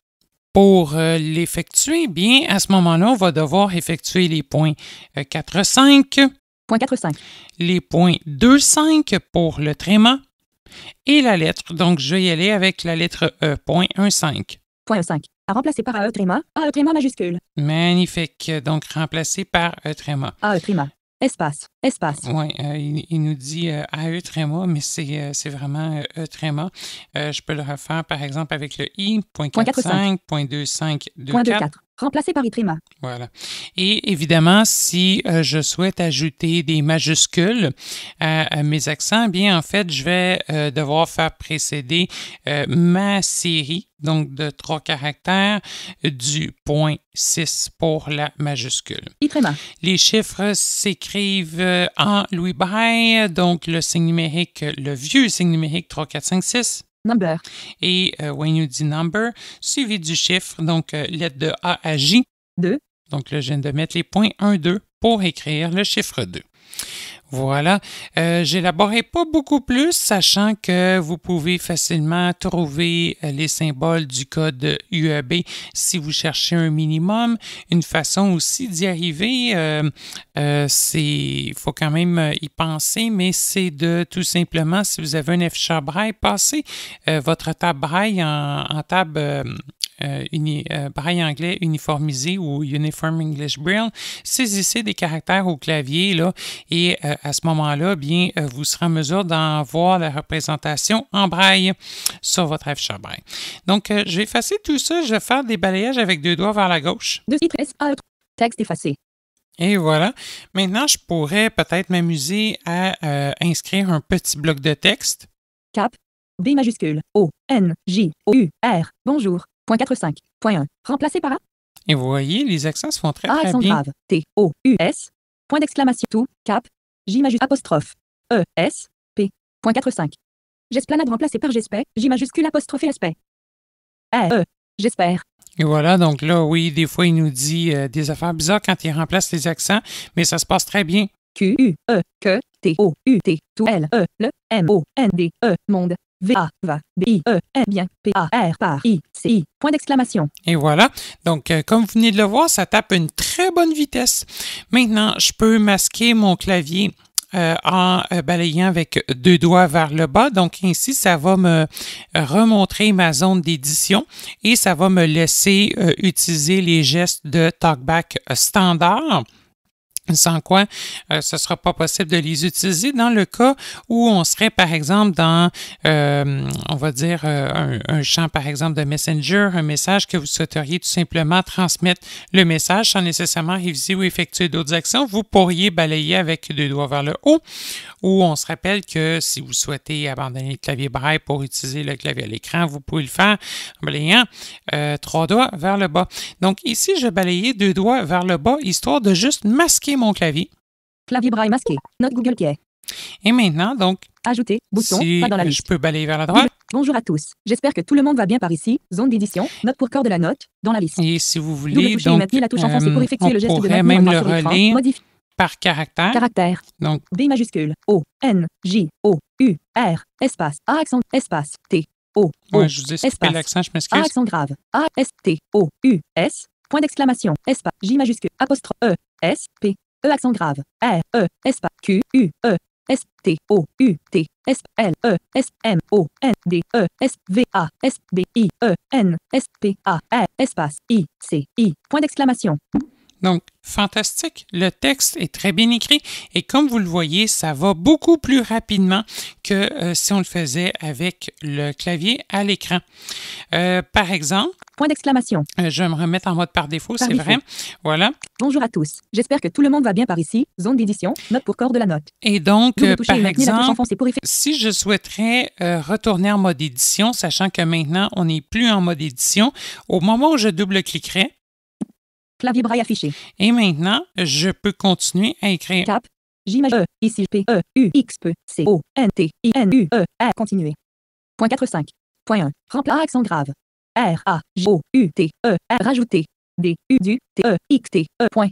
Pour l'effectuer, bien, à ce moment-là, on va devoir effectuer les points 4, 5. Point 4,5. les points 2,5 pour le tréma et la lettre. Donc, je vais y aller avec la lettre E, point 1,5. Point 5. À remplacer par AE tréma majuscule. Magnifique. Donc, remplacé par E tréma. AE tréma. Espace. Espace. Oui, il nous dit AE tréma, mais c'est vraiment E tréma. Je peux le refaire, par exemple, avec le I, point 4,5, point 2,5, 2,4. Point 2,4. Remplacé par I tréma. Voilà. Et évidemment, si je souhaite ajouter des majuscules à mes accents, bien, en fait, je vais devoir faire précéder ma série, donc de 3 caractères, du point 6 pour la majuscule. I tréma. Les chiffres s'écrivent en Louis Braille, donc le signe numérique, le vieux signe numérique 3, 4, 5, 6. Number. Et when you dit number, suivi du chiffre, donc lettre de A à J. 2. Donc là, je viens de mettre les points 1, 2 pour écrire le chiffre 2. Voilà. J'élaborerai pas beaucoup plus, sachant que vous pouvez facilement trouver les symboles du code UEB si vous cherchez un minimum. Une façon aussi d'y arriver, il faut quand même y penser, mais c'est de tout simplement, si vous avez un afficheur Braille, passez votre table Braille en table Braille anglais uniformisé ou Uniform English Braille, saisissez des caractères au clavier là, et à ce moment-là, bien, vous serez en mesure d'en voir la représentation en Braille sur votre afficheur Braille. Donc, je vais effacer tout ça. Je vais faire des balayages avec 2 doigts vers la gauche. 2 I tréma. AE. Texte effacé. Et voilà. Maintenant, je pourrais peut-être m'amuser à inscrire un petit bloc de texte. Cap. B majuscule. O. N. J. O. U. R. Bonjour. Point 4,5. Point 1. Remplacé par A. Et vous voyez, les accents se font très, A très accent bien. grave. T. O. U. S. Point d'exclamation. Tout. Cap. J majuscule. Apostrophe. E. S. P. Point 4,5. J'esplanade remplacé par j'espère. J majuscule apostrophe SP. E. J'espère. Et voilà, donc là, oui, des fois, il nous dit des affaires bizarres quand il remplace les accents, mais ça se passe très bien. Q. U. E. Que. T. O. U. T. Tout. L. E. Le. M. O. N. D. E. Monde. V. A. Va. B. I. E. N. Bien. P. A. R. Par. I. C. I. Point d'exclamation. Et voilà. Donc, comme vous venez de le voir, ça tape à une très bonne vitesse. Maintenant, je peux masquer mon clavier en balayant avec 2 doigts vers le bas. Donc, ainsi, ça va me remontrer ma zone d'édition et ça va me laisser utiliser les gestes de TalkBack standard. Sans quoi, ce ne sera pas possible de les utiliser dans le cas où on serait, par exemple, dans, on va dire, un champ, par exemple, de Messenger, un message que vous souhaiteriez tout simplement transmettre le message sans nécessairement réviser ou effectuer d'autres actions. Vous pourriez balayer avec 2 doigts vers le haut, ou on se rappelle que si vous souhaitez abandonner le clavier Braille pour utiliser le clavier à l'écran, vous pouvez le faire en balayant 3 doigts vers le bas. Donc ici, je vais balayer 2 doigts vers le bas, histoire de juste masquer mon clavier. Clavier Braille masqué. Note Google Play. Et maintenant, donc, Ajouter. Bouton. si Pas dans la je liste. peux balayer vers la droite, Bonjour à tous. J'espère que tout le monde va bien par ici. Zone d'édition. Note pour corps de la note. Dans la liste. et si vous Double voulez, toucher et donc, maintenez la touche enfoncée pour effectuer on le geste de pourrait maintenir même en le sur l'écran. relire Modifie. par caractère. Caractère. Donc, B majuscule. O. N. J. O. U. R. Espace. A accent. Espace. T. O. O. moi, je vous ai skippé espace. l'accent, je A m'excuse. accent grave. A. S. T. O. U. S. Point d'exclamation. Espace. J majuscule. Apostrophe. E. S. P. E accent grave. R. E. Espace. Q. U. E. S. T. O. U. T. S. L. E. S. M. O. N. D. E. S. V. A. S. B. I. E. N. S. P. A. R. Espace. I. C. I. Point d'exclamation. Donc, fantastique. Le texte est très bien écrit et comme vous le voyez, ça va beaucoup plus rapidement que si on le faisait avec le clavier à l'écran. Par exemple, Point d'exclamation. je vais me remettre en mode par défaut, Par c'est défaut. vrai. Voilà. Bonjour à tous. J'espère que tout le monde va bien par ici. Zone d'édition. Note pour corps de la note. Et donc, Double toucher par et maintenez la touche exemple, enfoncée pour effectuer. si je souhaiterais retourner en mode édition, sachant que maintenant, on n'est plus en mode édition, au moment où je double-cliquerai, Clavier Braille affiché. et maintenant, je peux continuer à écrire. Cap. J majuscule. E. Ici. P. E. U. X. P. C. O. N. T. I. N. U. E. R. Continuer. Point 4,5. Point 1. Remplace accent grave. R. A. J. O. U. T. E. R. Rajouter. D. U. Du. T. E. X. T. E. Point.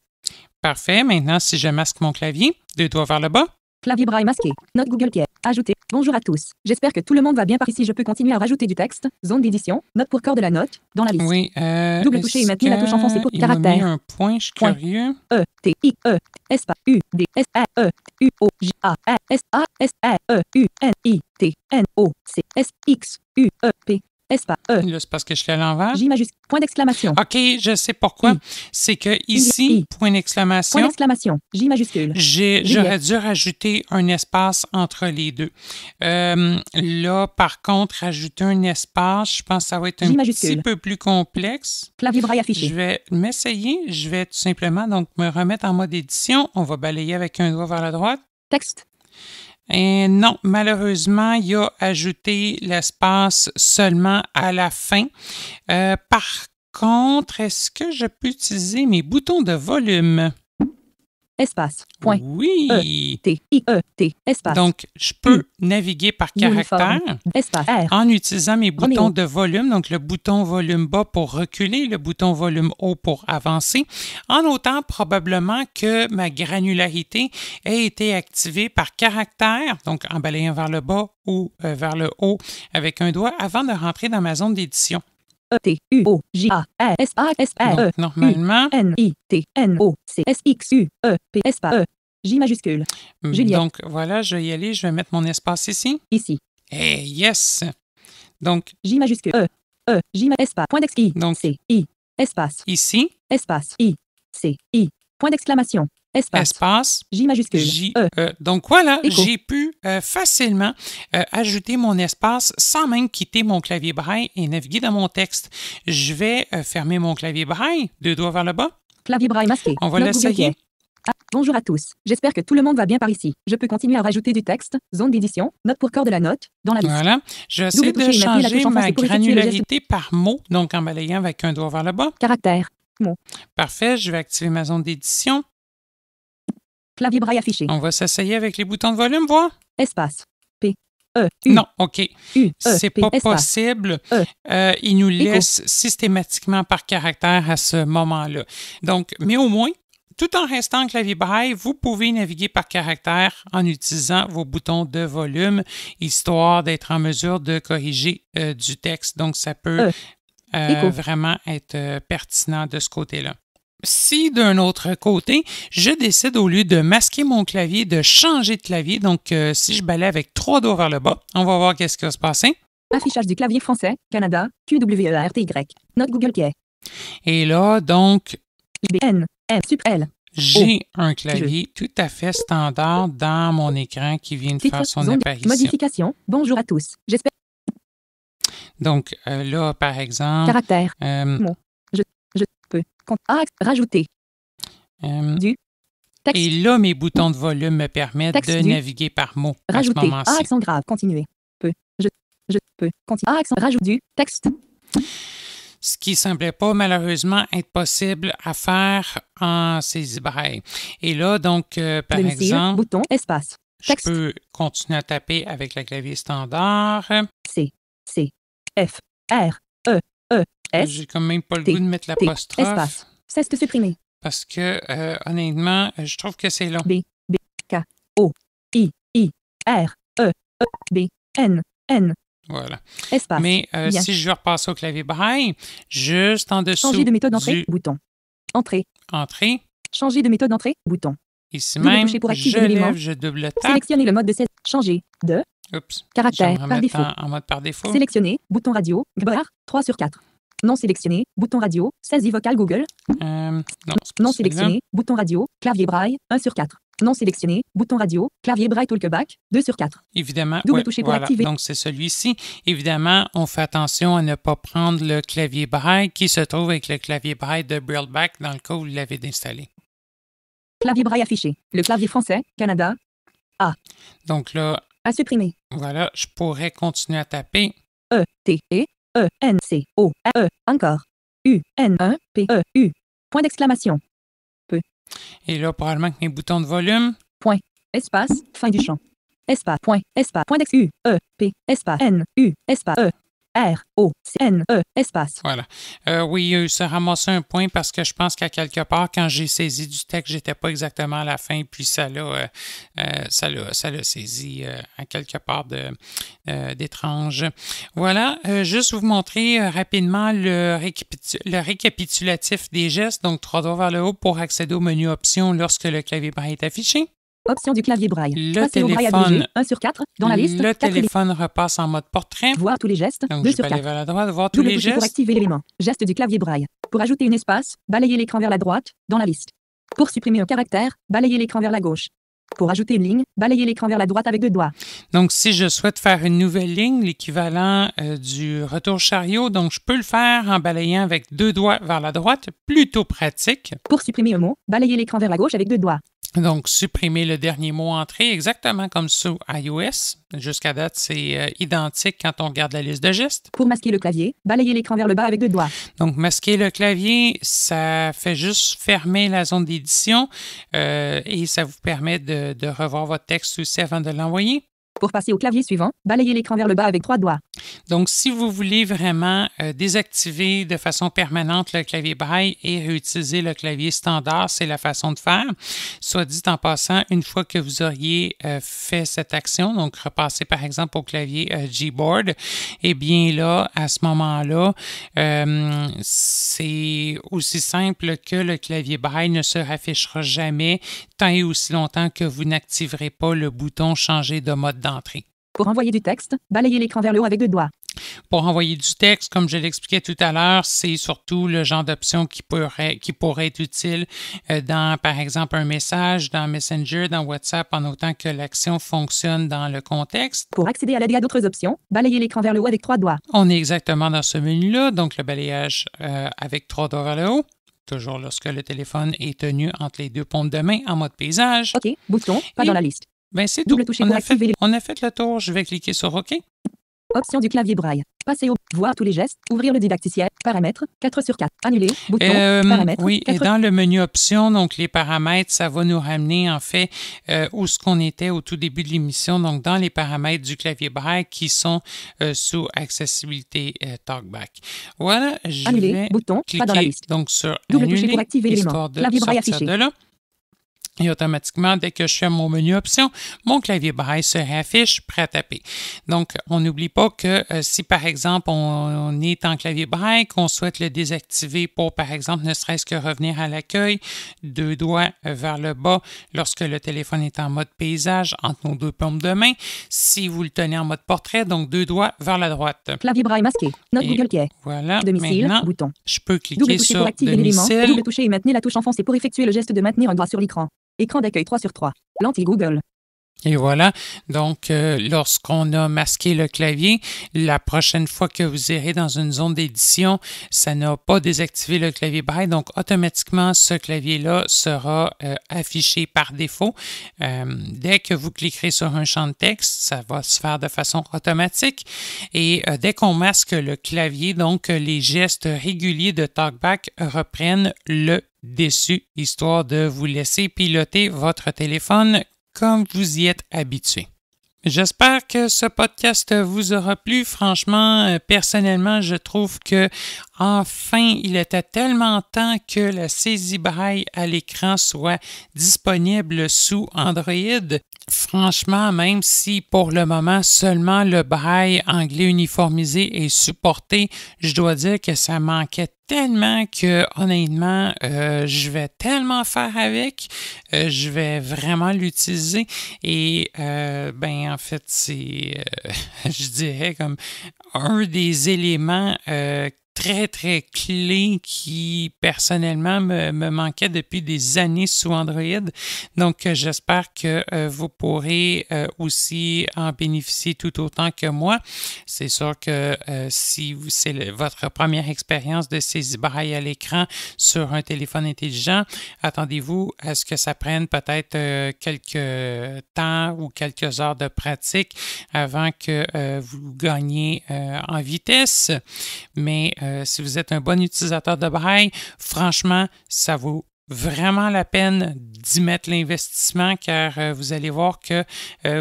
Parfait. Maintenant, si je masque mon clavier, 2 doigts vers le bas, Clavier Braille masqué. Note Google Play. Ajouter. Bonjour à tous. J'espère que tout le monde va bien par ici. Je peux continuer à rajouter du texte. Zone d'édition. Note pour corps de la note. Dans la liste. Oui. Double toucher et maintenez la touche enfoncée pour il m'a mis caractère. un point, je suis Point. curieux. E, T, I, E, espace, U, D, S, A, E, U, O, J, A, S, A, S, A, E, U, N, I, T, N, O, C, S, X, U, E, P, espace, E. Là, c'est parce que je suis à l'envers. J majuscule, point d'exclamation. OK, je sais pourquoi. I. C'est que ici, point Point d'exclamation, d'exclamation. J majuscule. j'aurais dû rajouter un espace entre les deux. Là, par contre, rajouter un espace, je pense que ça va être un J petit majuscule. peu plus complexe. Clavier braille Je affiché. vais m'essayer. Je vais tout simplement donc me remettre en mode édition. On va balayer avec un doigt vers la droite. Texte. Et non, malheureusement, il a ajouté l'espace seulement à la fin. Par contre, est-ce que je peux utiliser mes boutons de volume? Espace. Point. Oui. T, I, E, T, espace. Donc, je peux naviguer par caractère Espace. R. en utilisant mes boutons Roméo. de volume. Donc, le bouton volume bas pour reculer, le bouton volume haut pour avancer. En autant probablement que ma granularité ait été activée par caractère, donc en balayant vers le bas ou vers le haut avec un doigt avant de rentrer dans ma zone d'édition. E, T, U, O, J, A, S, A, S, R, E, Donc, normalement, N, I, T, N, O, C, S, X, U, E, P, espace, E. J majuscule. Juliette. donc voilà, je vais y aller. Je vais mettre mon espace ici. Ici. Et yes! Donc, J majuscule. J espace. Point d'exclamation. Donc, C, I. Espace. ici, Espace. I. C, I. Point d'exclamation. Espace. espace, J majuscule. J, E. donc voilà, Écho. j'ai pu facilement ajouter mon espace sans même quitter mon clavier braille et naviguer dans mon texte. Je vais fermer mon clavier braille, deux doigts vers le bas. Clavier braille masqué. On va Note Google l'essayer. Play. Ah, bonjour à tous. J'espère que tout le monde va bien par ici. Je peux continuer à rajouter du texte. Zone d'édition. Note pour corps de la note. Dans la liste. Voilà. Je vais essayer Double de toucher et maintenez la changer touche ma enfoncée pour effectuer le geste. granularité par mot, donc en balayant avec un doigt vers le bas. Caractère. Parfait, je vais activer ma zone d'édition. Clavier braille affiché. On va s'essayer avec les boutons de volume, voir? Espace. P. E. U. Non, OK. U. E. C'est P, pas espace. possible. E. Il nous Écho. laisse systématiquement par caractère à ce moment-là. Donc, mais au moins, tout en restant en clavier braille, vous pouvez naviguer par caractère en utilisant vos boutons de volume, histoire d'être en mesure de corriger du texte. Donc, ça peut Écho. vraiment être pertinent de ce côté-là. Si d'un autre côté, je décide au lieu de masquer mon clavier, de changer de clavier, donc si je balaye avec trois doigts vers le bas, on va voir qu'est-ce qui va se passer. Affichage du clavier français. Canada. QWERTY. Note Google Play. Et là, donc, B. N. M. Sup. L. j'ai un clavier tout à fait standard dans mon écran qui vient de Titre. faire son Zone. apparition. Modification. Bonjour à tous. J'espère. Donc là, par exemple, Caractère. Je peux. Rajouter. Du. Texte. et là, mes boutons de volume me permettent Texte de du. naviguer par mots à ce Rajouter. moment-ci. A accent grave. Continuer. Peux. Je peux. Continuer. A accent. Rajoute du. Texte. Ce qui ne semblait pas malheureusement être possible à faire en saisie braille. Et là, donc, par Domicile. exemple, Bouton. Espace. je Texte. peux continuer à taper avec le clavier standard. C. C. F. R. E. E. S. J'ai quand même pas le T. goût de mettre T. l'apostrophe Espace. Cesse de supprimer. parce que, honnêtement, je trouve que c'est long. B. B. K. O. I. I. R. E. E. B. N. N. Voilà. Espace. Mais Bien. si je veux repasser au clavier braille, juste en dessous Changer de méthode d'entrée. du Bouton. Entrée. entrée, Changer de méthode d'entrée. Bouton. ici Double même, toucher pour activer je l'élément. lève, je double tape. Sélectionner le mode de changer. De. Oups. Caractère. Je vais me Par remettre défaut. en mode par défaut. Sélectionner. Bouton radio. Gbar. 3 sur 4. Non sélectionné. Bouton radio. Saisie vocale Google. Non, c'est pas Non celui-là. sélectionné. Bouton radio. Clavier braille. 1 sur 4. Non sélectionné. Bouton radio. Clavier braille talkback. 2 sur 4. Évidemment, Double ouais, toucher pour voilà. activer. Donc, c'est celui-ci. Évidemment, on fait attention à ne pas prendre le clavier braille qui se trouve avec le clavier braille de BrailleBack dans le cas où vous l'avez installé. Clavier braille affiché. Le clavier français. Canada. Donc là, À supprimer. voilà, je pourrais continuer à taper. E. T. E. E. N. C. O. E. Encore. U. N. 1. P. E. U. Point d'exclamation. Et là, probablement que mes boutons de volume, Espace. Fin du champ. Espace. Point. Espace. Point d'ex. U. E. P. Espace. N. U. Espace. E. R-O-C-N-E, espace. Voilà. Oui, il y a eu se ramasser un point parce que je pense qu'à quelque part, quand j'ai saisi du texte, j'étais pas exactement à la fin, puis ça l'a saisi à quelque part d'étrange. Voilà, juste vous montrer rapidement le récapitulatif des gestes. Donc, 3 doigts vers le haut pour accéder au menu options lorsque le clavier braille est affiché. Option du clavier braille. Le Passer au braille téléphone, agrégé, 1 sur 4, dans la liste. le 4 téléphone repasse en mode portrait. Voir tous les gestes, Donc, 2 je sur peux aller 4. vers la droite, voir tous Double les toucher pour gestes. activer l'élément. Geste du clavier braille. Pour ajouter un espace, balayez l'écran vers la droite, dans la liste. Pour supprimer un caractère, balayez l'écran vers la gauche. Pour ajouter une ligne, balayez l'écran vers la droite avec 2 doigts. Donc, si je souhaite faire une nouvelle ligne, l'équivalent du retour chariot, donc je peux le faire en balayant avec 2 doigts vers la droite, plutôt pratique. Pour supprimer un mot, balayez l'écran vers la gauche avec 2 doigts. Donc, supprimer le dernier mot entré, exactement comme sous iOS. Jusqu'à date, c'est identique quand on regarde la liste de gestes. Pour masquer le clavier, balayez l'écran vers le bas avec 2 doigts. Donc, masquer le clavier, ça fait juste fermer la zone d'édition et ça vous permet de revoir votre texte aussi avant de l'envoyer. Pour passer au clavier suivant, balayez l'écran vers le bas avec 3 doigts. Donc, si vous voulez vraiment désactiver de façon permanente le clavier braille et réutiliser le clavier standard, c'est la façon de faire. Soit dit en passant, une fois que vous auriez fait cette action, donc repasser par exemple au clavier Gboard, eh bien là, à ce moment-là, c'est aussi simple que le clavier braille ne se raffichera jamais tant et aussi longtemps que vous n'activerez pas le bouton changer de mode d'entrée. Pour envoyer du texte, balayez l'écran vers le haut avec 2 doigts. Pour envoyer du texte, comme je l'expliquais tout à l'heure, c'est surtout le genre d'option qui pourrait être utile dans, par exemple, un message, dans Messenger, dans WhatsApp, en autant que l'action fonctionne dans le contexte. Pour accéder à l'aide et à d'autres options, balayez l'écran vers le haut avec 3 doigts. On est exactement dans ce menu-là, donc le balayage avec 3 doigts vers le haut. Toujours lorsque le téléphone est tenu entre les 2 paumes de main en mode paysage. OK, bouton, pas dans la liste. Ben c'est tout. Double toucher pour activer les... On a fait le tour. Je vais cliquer sur OK. Option du clavier braille. Passer au... Voir tous les gestes. Ouvrir le didacticiel. Paramètres. 4 sur 4. Annuler. Bouton. Paramètres. Oui, 4... et dans le menu options, donc les paramètres, ça va nous ramener en fait où ce qu'on était au tout début de l'émission, donc dans les paramètres du clavier braille qui sont sous accessibilité TalkBack. Voilà, je vais bouton, cliquer pas dans la liste. donc sur Double annuler, toucher pour activer l'élément. Clavier braille affiché. De là. Et automatiquement, dès que je fais mon menu option, mon clavier braille se réaffiche, prêt à taper. Donc, on n'oublie pas que si, par exemple, on est en clavier braille, qu'on souhaite le désactiver pour, par exemple, ne serait-ce que revenir à l'accueil, 2 doigts vers le bas lorsque le téléphone est en mode paysage entre nos 2 paumes de main. Si vous le tenez en mode portrait, donc 2 doigts vers la droite. Clavier braille masqué. Note Google Key. Voilà. Domicile, maintenant, bouton. Je peux cliquer Double toucher sur pour activer l'élément. domicile. Double toucher et maintenez la touche enfoncée pour effectuer le geste de maintenir un doigt sur l'écran. Écran d'accueil 3 sur 3. Lentille Google. Et voilà, donc lorsqu'on a masqué le clavier, la prochaine fois que vous irez dans une zone d'édition, ça n'a pas désactivé le clavier braille, donc automatiquement ce clavier-là sera affiché par défaut. Dès que vous cliquerez sur un champ de texte, ça va se faire de façon automatique. Et dès qu'on masque le clavier, donc les gestes réguliers de TalkBack reprennent le dessus, histoire de vous laisser piloter votre téléphone comme vous y êtes habitué. J'espère que ce podcast vous aura plu. Franchement, personnellement, je trouve que enfin, il était tellement temps que la saisie braille à l'écran soit disponible sous Android. Franchement, même si pour le moment seulement le braille anglais uniformisé est supporté, je dois dire que ça manquait tellement que honnêtement, je vais tellement faire avec, je vais vraiment l'utiliser et ben en fait c'est, je dirais comme un des éléments très, très clé qui, personnellement, me manquait depuis des années sous Android. Donc, j'espère que vous pourrez aussi en bénéficier tout autant que moi. C'est sûr que si c'est votre première expérience de saisie braille à l'écran sur un téléphone intelligent, attendez-vous à ce que ça prenne peut-être quelques temps ou quelques heures de pratique avant que vous gagniez en vitesse. Mais si vous êtes un bon utilisateur de braille, franchement, ça vaut vraiment la peine d'y mettre l'investissement car vous allez voir que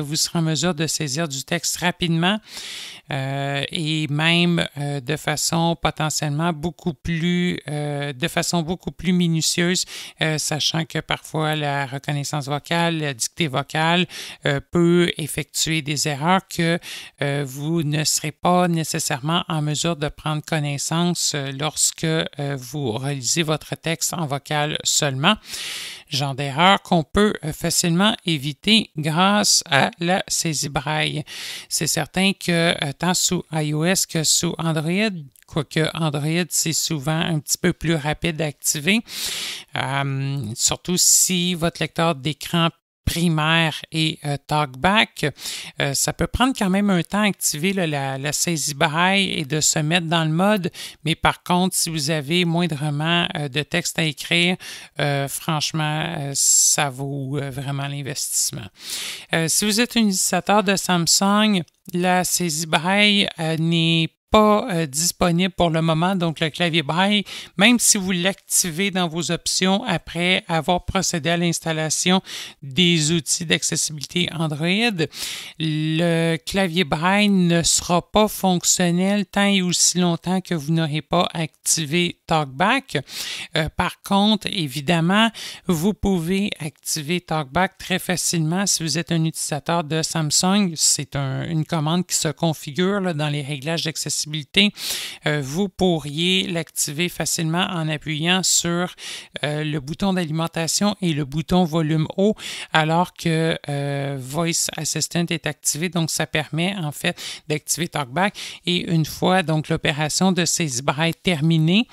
vous serez en mesure de saisir du texte rapidement et même de façon potentiellement beaucoup plus minutieuse, sachant que parfois la reconnaissance vocale, la dictée vocale peut effectuer des erreurs que vous ne serez pas nécessairement en mesure de prendre connaissance lorsque vous relisez votre texte en vocal seulement. Genre d'erreur qu'on peut facilement éviter grâce à la saisie braille. C'est certain que tant sous iOS que sous Android, quoique Android, c'est souvent un petit peu plus rapide à activer, surtout si votre lecteur d'écran primaire et TalkBack, ça peut prendre quand même un temps à activer la saisie braille et de se mettre dans le mode, mais par contre, si vous avez moindrement de texte à écrire, franchement, ça vaut vraiment l'investissement. Si vous êtes un utilisateur de Samsung, la saisie braille n'est pas disponible pour le moment, donc le clavier braille, même si vous l'activez dans vos options après avoir procédé à l'installation des outils d'accessibilité Android, le clavier braille ne sera pas fonctionnel tant et aussi longtemps que vous n'aurez pas activé TalkBack. Par contre, évidemment, vous pouvez activer TalkBack très facilement si vous êtes un utilisateur de Samsung. C'est une commande qui se configure là, dans les réglages d'accessibilité. Vous pourriez l'activer facilement en appuyant sur le bouton d'alimentation et le bouton volume haut alors que Voice Assistant est activé. Donc, ça permet en fait d'activer TalkBack et une fois donc l'opération de saisie braille terminée,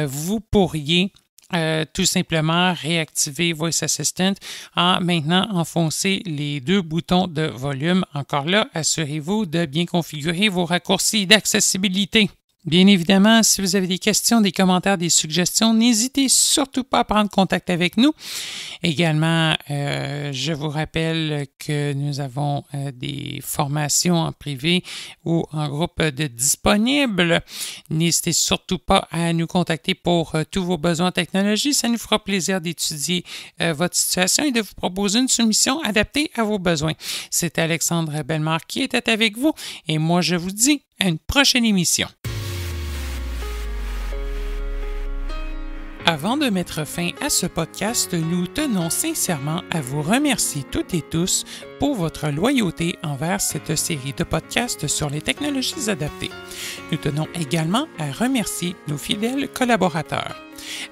vous pourriez tout simplement réactiver Voice Assistant en maintenant enfoncer les deux boutons de volume. Encore là, assurez-vous de bien configurer vos raccourcis d'accessibilité. Bien évidemment, si vous avez des questions, des commentaires, des suggestions, n'hésitez surtout pas à prendre contact avec nous. Également, je vous rappelle que nous avons des formations en privé ou en groupe de disponibles. N'hésitez surtout pas à nous contacter pour tous vos besoins en technologie. Ça nous fera plaisir d'étudier votre situation et de vous proposer une soumission adaptée à vos besoins. C'était Alexandre Bellemare qui était avec vous et moi, je vous dis à une prochaine émission. Avant de mettre fin à ce podcast, nous tenons sincèrement à vous remercier toutes et tous pour votre loyauté envers cette série de podcasts sur les technologies adaptées. Nous tenons également à remercier nos fidèles collaborateurs.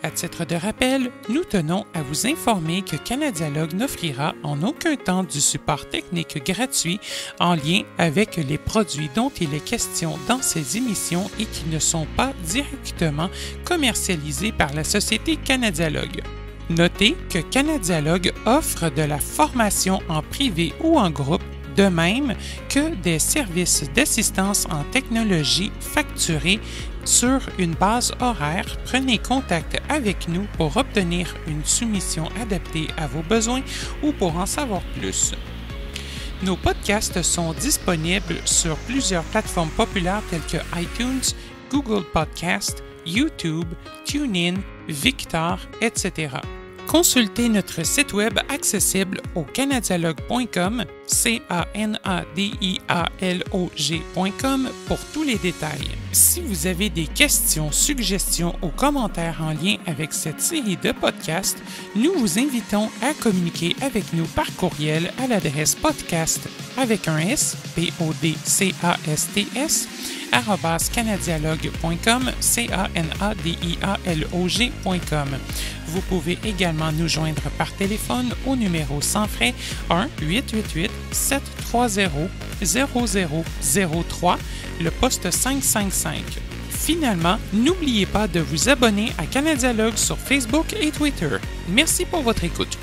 À titre de rappel, nous tenons à vous informer que Canadialogue n'offrira en aucun temps du support technique gratuit en lien avec les produits dont il est question dans ces émissions et qui ne sont pas directement commercialisés par la société Canadialogue. Notez que Canadialogue offre de la formation en privé ou en groupe, de même que des services d'assistance en technologie facturés sur une base horaire. Prenez contact avec nous pour obtenir une soumission adaptée à vos besoins ou pour en savoir plus. Nos podcasts sont disponibles sur plusieurs plateformes populaires telles que iTunes, Google Podcasts, YouTube, TuneIn, Victor, etc. Consultez notre site web accessible au canadialogue.com, canadialog.com pour tous les détails. Si vous avez des questions, suggestions ou commentaires en lien avec cette série de podcasts, nous vous invitons à communiquer avec nous par courriel à l'adresse podcast avec un S, podcasts, @canadialogue.com, canadialog.com. Vous pouvez également nous joindre par téléphone au numéro sans frais 1-888-730-0003, le poste 555. Finalement, n'oubliez pas de vous abonner à Canadialogue sur Facebook et Twitter. Merci pour votre écoute.